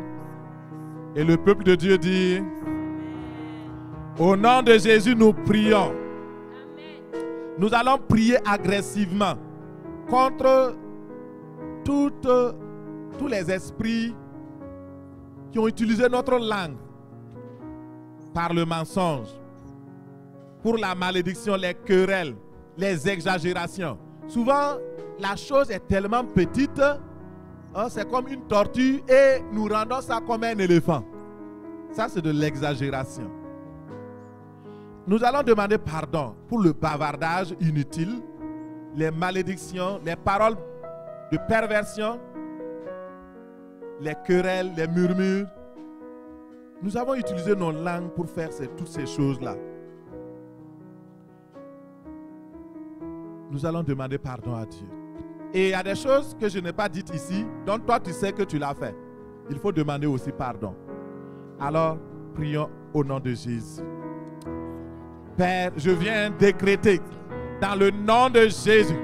Et le peuple de Dieu dit, au nom de Jésus, nous prions. Nous allons prier agressivement contre tous les esprits qui ont utilisé notre langue par le mensonge, pour la malédiction, les querelles, les exagérations. Souvent, la chose est tellement petite, hein, c'est comme une tortue et nous rendons ça comme un éléphant. Ça, c'est de l'exagération. Nous allons demander pardon pour le bavardage inutile, les malédictions, les paroles de perversion, les querelles, les murmures. Nous avons utilisé nos langues pour faire toutes ces choses-là. Nous allons demander pardon à Dieu. Et il y a des choses que je n'ai pas dites ici, dont toi tu sais que tu l'as fait. Il faut demander aussi pardon. Alors, prions au nom de Jésus. Père, je viens décréter dans le nom de Jésus.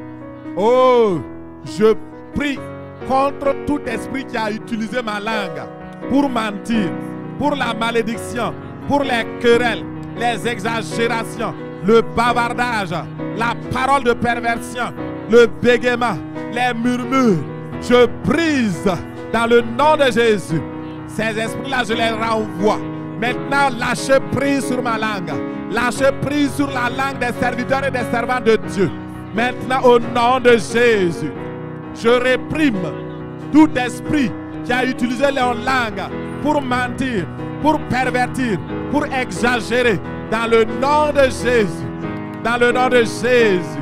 Oh, je prie contre tout esprit qui a utilisé ma langue pour mentir, pour la malédiction, pour les querelles, les exagérations, le bavardage, la parole de perversion, le bégaiement, les murmures. Je brise dans le nom de Jésus. Ces esprits-là, je les renvoie. Maintenant, lâchez prise sur ma langue. Lâchez prise sur la langue des serviteurs et des servants de Dieu. Maintenant, au nom de Jésus, je réprime tout esprit qui a utilisé leur langue pour mentir, pour pervertir, pour exagérer. Dans le nom de Jésus. Dans le nom de Jésus.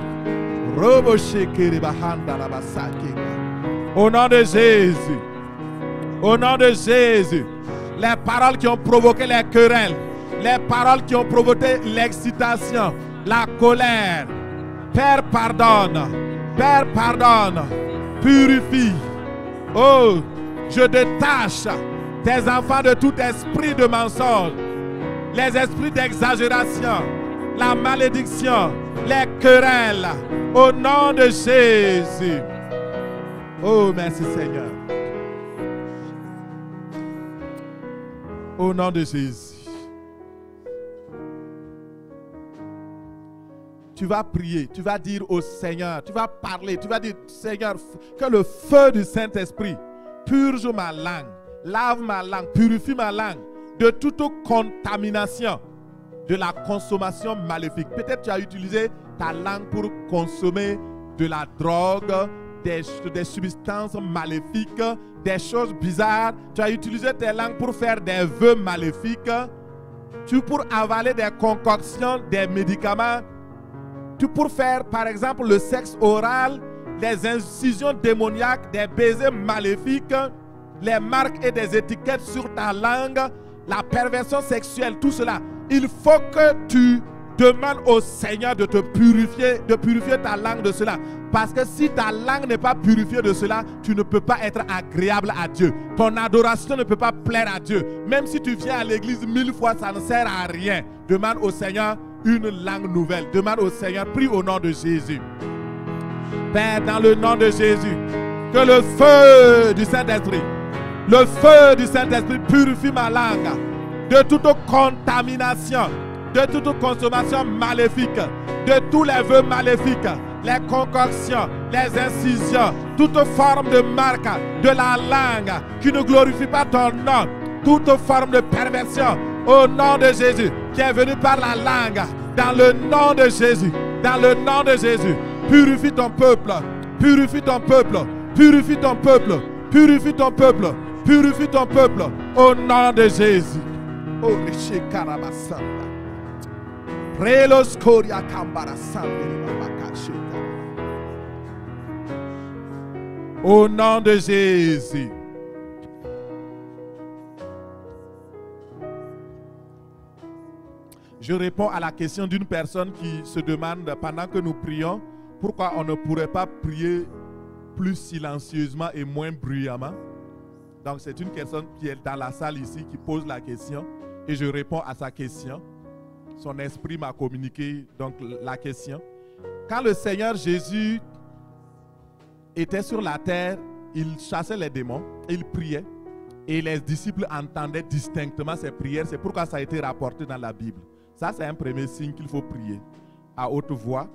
Au nom de Jésus. Au nom de Jésus. Les paroles qui ont provoqué les querelles, les paroles qui ont provoqué l'excitation, la colère. Père, pardonne. Père, pardonne. Purifie. Oh, je détache tes enfants de tout esprit de mensonge, les esprits d'exagération, la malédiction, les querelles. Au nom de Jésus. Oh, merci Seigneur. Au nom de Jésus. Tu vas prier, tu vas dire au Seigneur, tu vas parler, tu vas dire, Seigneur, que le feu du Saint-Esprit purge ma langue, lave ma langue, purifie ma langue de toute contamination, de la consommation maléfique. Peut-être tu as utilisé ta langue pour consommer de la drogue, des substances maléfiques, des choses bizarres. Tu as utilisé tes langues pour faire des vœux maléfiques, pour avaler des concoctions, des médicaments, pour faire par exemple le sexe oral, des incisions démoniaques, des baisers maléfiques. les marques et des étiquettes sur ta langue, la perversion sexuelle, tout cela. Il faut que tu demandes au Seigneur de te purifier, de purifier ta langue de cela. Parce que si ta langue n'est pas purifiée de cela, tu ne peux pas être agréable à Dieu. Ton adoration ne peut pas plaire à Dieu. Même si tu viens à l'église 1000 fois, ça ne sert à rien. Demande au Seigneur une langue nouvelle. Demande au Seigneur, prie au nom de Jésus. Père, dans le nom de Jésus, que le feu du Saint-Esprit, le feu du Saint-Esprit purifie ma langue de toute contamination, de toute consommation maléfique, de tous les vœux maléfiques, les concoctions, les incisions, toute forme de marque de la langue qui ne glorifie pas ton nom, toute forme de perversion au nom de Jésus qui est venu par la langue, dans le nom de Jésus, dans le nom de Jésus, purifie ton peuple, purifie ton peuple, purifie ton peuple, purifie ton peuple, purifie ton peuple au nom de Jésus. Oh, Riche Karabasamba. Prelos Koria Kambara au nom de Jésus. Je réponds à la question d'une personne qui se demande pendant que nous prions pourquoi on ne pourrait pas prier plus silencieusement et moins bruyamment. Donc c'est une personne qui est dans la salle ici qui pose la question et je réponds à sa question. Son esprit m'a communiqué donc la question. Quand le Seigneur Jésus était sur la terre, il chassait les démons, il priait et les disciples entendaient distinctement ses prières. C'est pourquoi ça a été rapporté dans la Bible. Ça, c'est un premier signe qu'il faut prier à haute voix.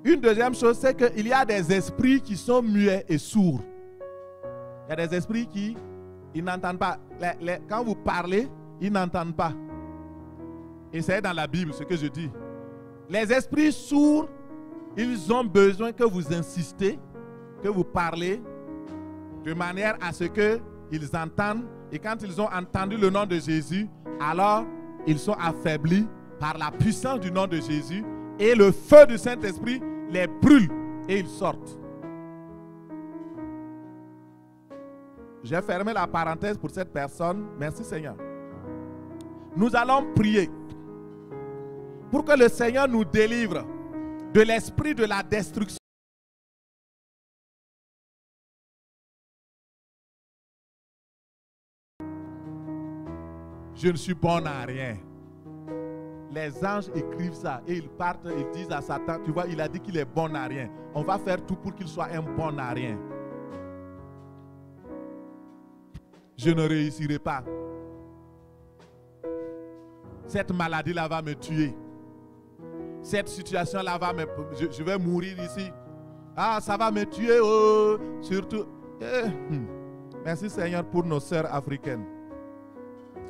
Une deuxième chose, c'est qu'il y a des esprits qui sont muets et sourds. Il y a des esprits qui n'entendent pas. Quand vous parlez, ils n'entendent pas. Et c'est dans la Bible ce que je dis. Les esprits sourds, ils ont besoin que vous insistez, que vous parlez, de manière à ce qu'ils entendent. Et quand ils ont entendu le nom de Jésus, alors ils sont affaiblis par la puissance du nom de Jésus. Et le feu du Saint-Esprit les brûle et ils sortent. J'ai fermé la parenthèse pour cette personne. Merci Seigneur. Nous allons prier pour que le Seigneur nous délivre de l'esprit de la destruction. Je ne suis bon à rien. Les anges écrivent ça et ils partent, ils disent à Satan, tu vois, il a dit qu'il est bon à rien. On va faire tout pour qu'il soit un bon à rien. Je ne réussirai pas. Cette maladie-là va me tuer. Cette situation-là va me... Je vais mourir ici. Ah, ça va me tuer, oh, surtout. Merci Seigneur pour nos sœurs africaines.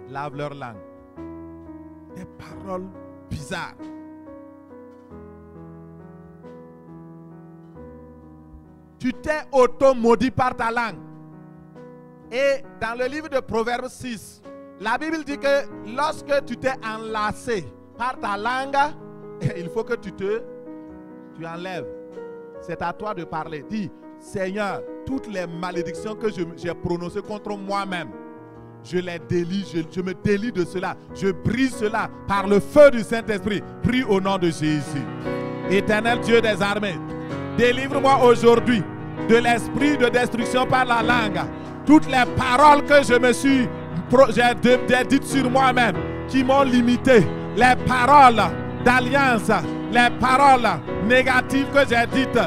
Lave leur langue. Des paroles bizarres. Tu t'es auto-maudit par ta langue. Et dans le livre de Proverbes 6, la Bible dit que lorsque tu t'es enlacé par ta langue, il faut que tu enlèves. C'est à toi de parler. Dis, Seigneur, toutes les malédictions que j'ai prononcées contre moi-même, je les délie, je me délie de cela. Je brise cela par le feu du Saint-Esprit. Prie au nom de Jésus. Éternel Dieu des armées, délivre-moi aujourd'hui de l'esprit de destruction par la langue. Toutes les paroles que j'ai dites sur moi-même, qui m'ont limité, les paroles d'alliance, les paroles négatives que j'ai dites,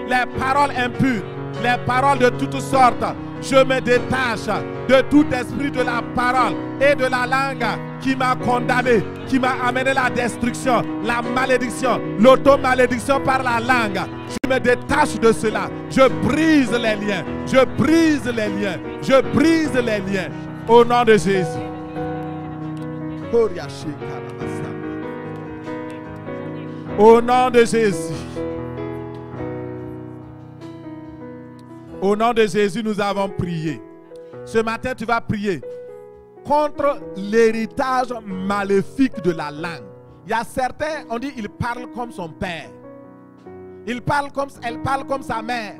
les paroles impures, les paroles de toutes sortes, je me détache de tout esprit de la parole et de la langue qui m'a condamné, qui m'a amené la destruction, la malédiction, l'auto-malédiction par la langue. Je me détache de cela. Je brise les liens. Je brise les liens. Je brise les liens. Au nom de Jésus. Au nom de Jésus. Au nom de Jésus, nous avons prié. Ce matin, tu vas prier contre l'héritage maléfique de la langue. Il y a certains, on dit, ils parlent comme son père. Elle parle comme sa mère.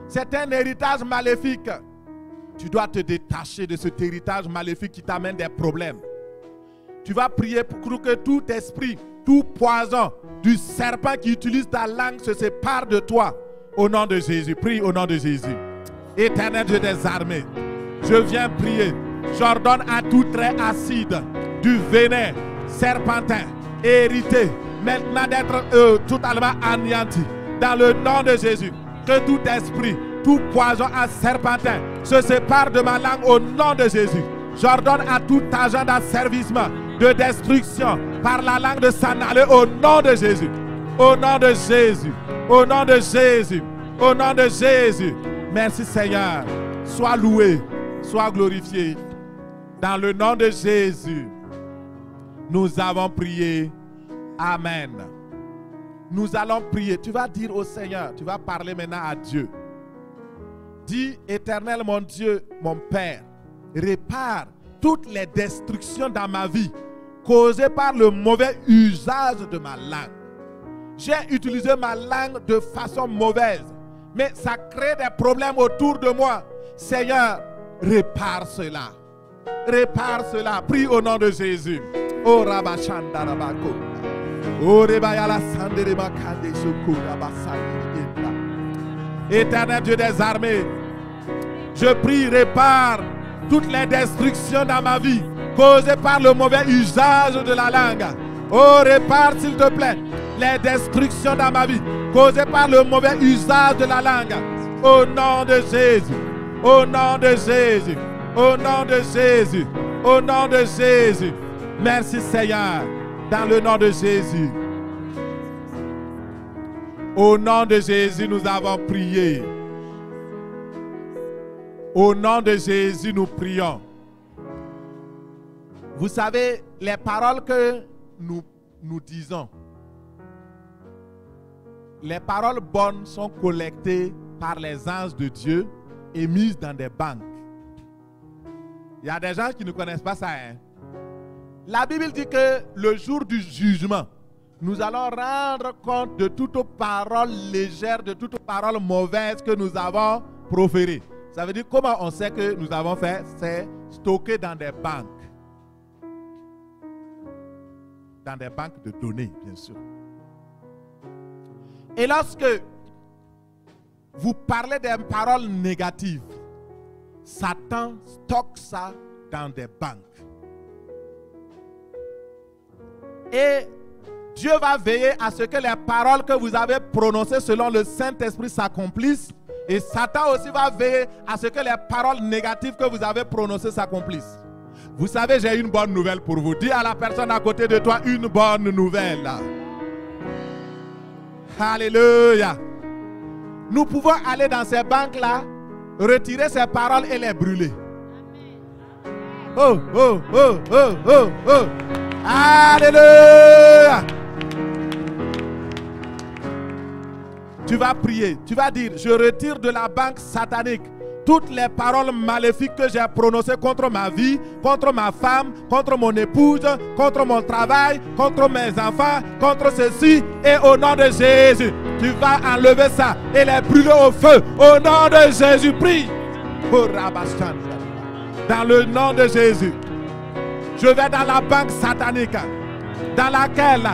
C'est un héritage maléfique. Tu dois te détacher de cet héritage maléfique qui t'amène des problèmes. Tu vas prier pour que tout esprit, tout poison du serpent qui utilise ta langue se sépare de toi. Au nom de Jésus, prie au nom de Jésus. Éternel Dieu des armées, je viens prier. J'ordonne à tout trait acide, du venin serpentin, hérité, maintenant d'être totalement anéanti. Dans le nom de Jésus, que tout esprit, tout poison à serpentin se sépare de ma langue au nom de Jésus. J'ordonne à tout agent d'asservissement, de destruction, par la langue de s'en aller au nom de Jésus. Au nom de Jésus. Au nom de Jésus. Au nom de Jésus. Merci Seigneur. Sois loué, sois glorifié. Dans le nom de Jésus, nous avons prié. Amen. Nous allons prier. Tu vas dire au Seigneur, tu vas parler maintenant à Dieu. Dis, Éternel mon Dieu, mon Père, répare toutes les destructions dans ma vie causées par le mauvais usage de ma langue. J'ai utilisé ma langue de façon mauvaise, mais ça crée des problèmes autour de moi. Seigneur, répare cela. Répare cela. Prie au nom de Jésus. Oh Rabachanda Rabako. Oh Rebayala Sanderema Kande Shokura Basani. Éternel Dieu des armées, je prie, répare toutes les destructions dans ma vie causées par le mauvais usage de la langue. Oh, répare s'il te plaît les destructions dans ma vie causées par le mauvais usage de la langue. Au nom de Jésus, au nom de Jésus, au nom de Jésus, au nom de Jésus. Merci Seigneur, dans le nom de Jésus. Au nom de Jésus, nous avons prié. Au nom de Jésus, nous prions. Vous savez, les paroles que nous disons, les paroles bonnes sont collectées par les anges de Dieu et mises dans des banques. Il y a des gens qui ne connaissent pas ça. Hein? La Bible dit que le jour du jugement, nous allons rendre compte de toutes paroles légères, de toutes paroles mauvaises que nous avons proférées. Ça veut dire comment on sait que nous avons fait? C'est stocké dans des banques. Dans des banques de données, bien sûr. Et lorsque vous parlez des paroles négatives, Satan stocke ça dans des banques. Et Dieu va veiller à ce que les paroles que vous avez prononcées selon le Saint-Esprit s'accomplissent. Et Satan aussi va veiller à ce que les paroles négatives que vous avez prononcées s'accomplissent. Vous savez, j'ai une bonne nouvelle pour vous. Dis à la personne à côté de toi une bonne nouvelle. Alléluia. Nous pouvons aller dans ces banques-là, retirer ces paroles et les brûler. Oh, oh, oh, oh, oh, oh. Alléluia. Tu vas prier, tu vas dire, je retire de la banque satanique toutes les paroles maléfiques que j'ai prononcées contre ma vie, contre ma femme, contre mon épouse, contre mon travail, contre mes enfants, contre ceci. Et au nom de Jésus, tu vas enlever ça et les brûler au feu. Au nom de Jésus, prie. Dans le nom de Jésus, je vais dans la banque satanique dans laquelle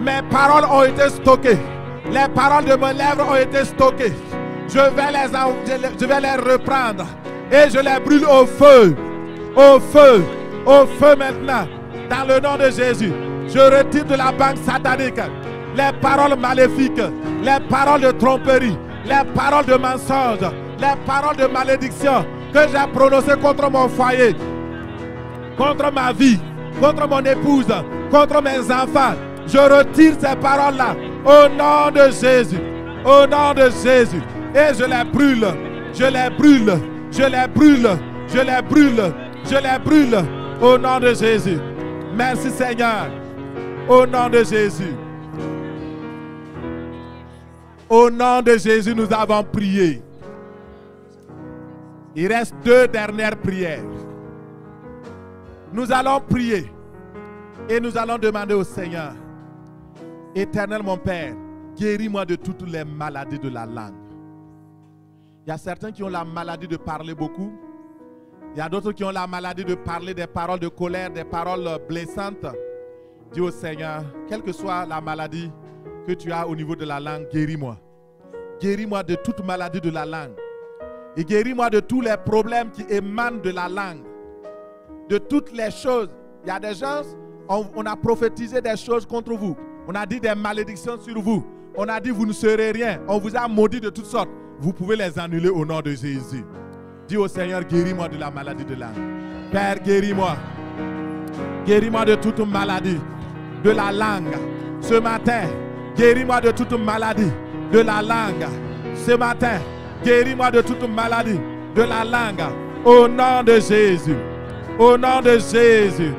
mes paroles ont été stockées. Les paroles de mes lèvres ont été stockées. Je vais les reprendre et je les brûle au feu. Au feu. Au feu maintenant. Dans le nom de Jésus. Je retire de la banque satanique les paroles maléfiques, les paroles de tromperie, les paroles de mensonge, les paroles de malédiction que j'ai prononcées contre mon foyer, contre ma vie, contre mon épouse, contre mes enfants. Je retire ces paroles-là au nom de Jésus. Au nom de Jésus. Et je les brûle. Je les brûle. Je les brûle. Je les brûle. Je les brûle. Au nom de Jésus. Merci Seigneur. Au nom de Jésus. Au nom de Jésus, nous avons prié. Il reste 2 dernières prières. Nous allons prier. Et nous allons demander au Seigneur, Éternel mon Père, guéris-moi de toutes les maladies de la langue. Il y a certains qui ont la maladie de parler beaucoup. Il y a d'autres qui ont la maladie de parler des paroles de colère, des paroles blessantes. Dis au Seigneur, quelle que soit la maladie que tu as au niveau de la langue, guéris-moi. Guéris-moi de toute maladie de la langue. Et guéris-moi de tous les problèmes qui émanent de la langue. De toutes les choses. Il y a des gens, on a prophétisé des choses contre vous. On a dit des malédictions sur vous. On a dit vous ne serez rien. On vous a maudit de toutes sortes. Vous pouvez les annuler au nom de Jésus. Dis au Seigneur, guéris-moi de la maladie de langue. Père, guéris-moi. Guéris-moi de toute maladie de la langue. Ce matin, guéris-moi de toute maladie de la langue. Ce matin, guéris-moi de toute maladie de la langue. Au nom de Jésus. Au nom de Jésus.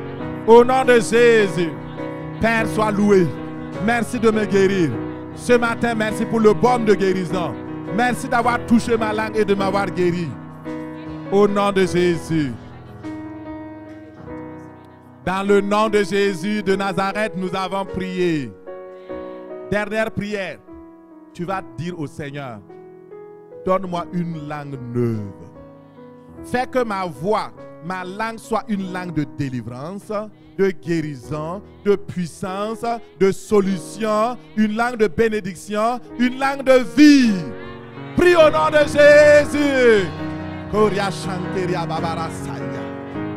Au nom de Jésus. Père, sois loué. Merci de me guérir. Ce matin, merci pour le baume de guérison. Merci d'avoir touché ma langue et de m'avoir guéri. Au nom de Jésus. Dans le nom de Jésus de Nazareth, nous avons prié. Dernière prière. Tu vas dire au Seigneur, donne-moi une langue neuve. Fais que ma voix, ma langue soit une langue de délivrance, de guérison, de puissance, de solution, une langue de bénédiction, une langue de vie. Prie au nom de Jésus. Koria Shankeria Babara Saya.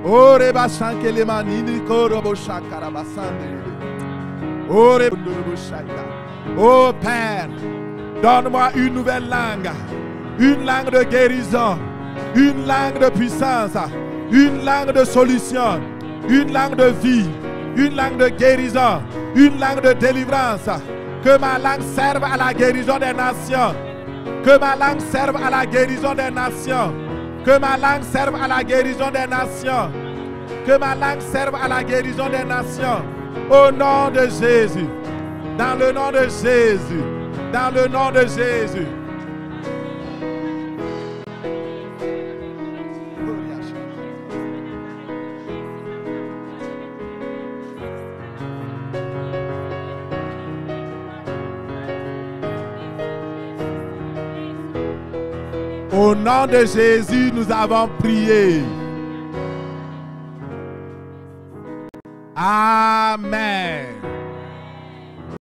Oreba Shankele Manini Korobo Shakara Basande. Oreba Shaya. Oh Père, donne-moi une nouvelle langue. Une langue de guérison. Une langue de puissance. Une langue de solution. Une langue de vie. Une langue de guérison. Une langue de délivrance. Que ma langue serve à la guérison des nations. Que ma langue serve à la guérison des nations. Que ma langue serve à la guérison des nations. Que ma langue serve à la guérison des nations. Au nom de Jésus. Dans le nom de Jésus. Dans le nom de Jésus. Au nom de Jésus, nous avons prié. Amen.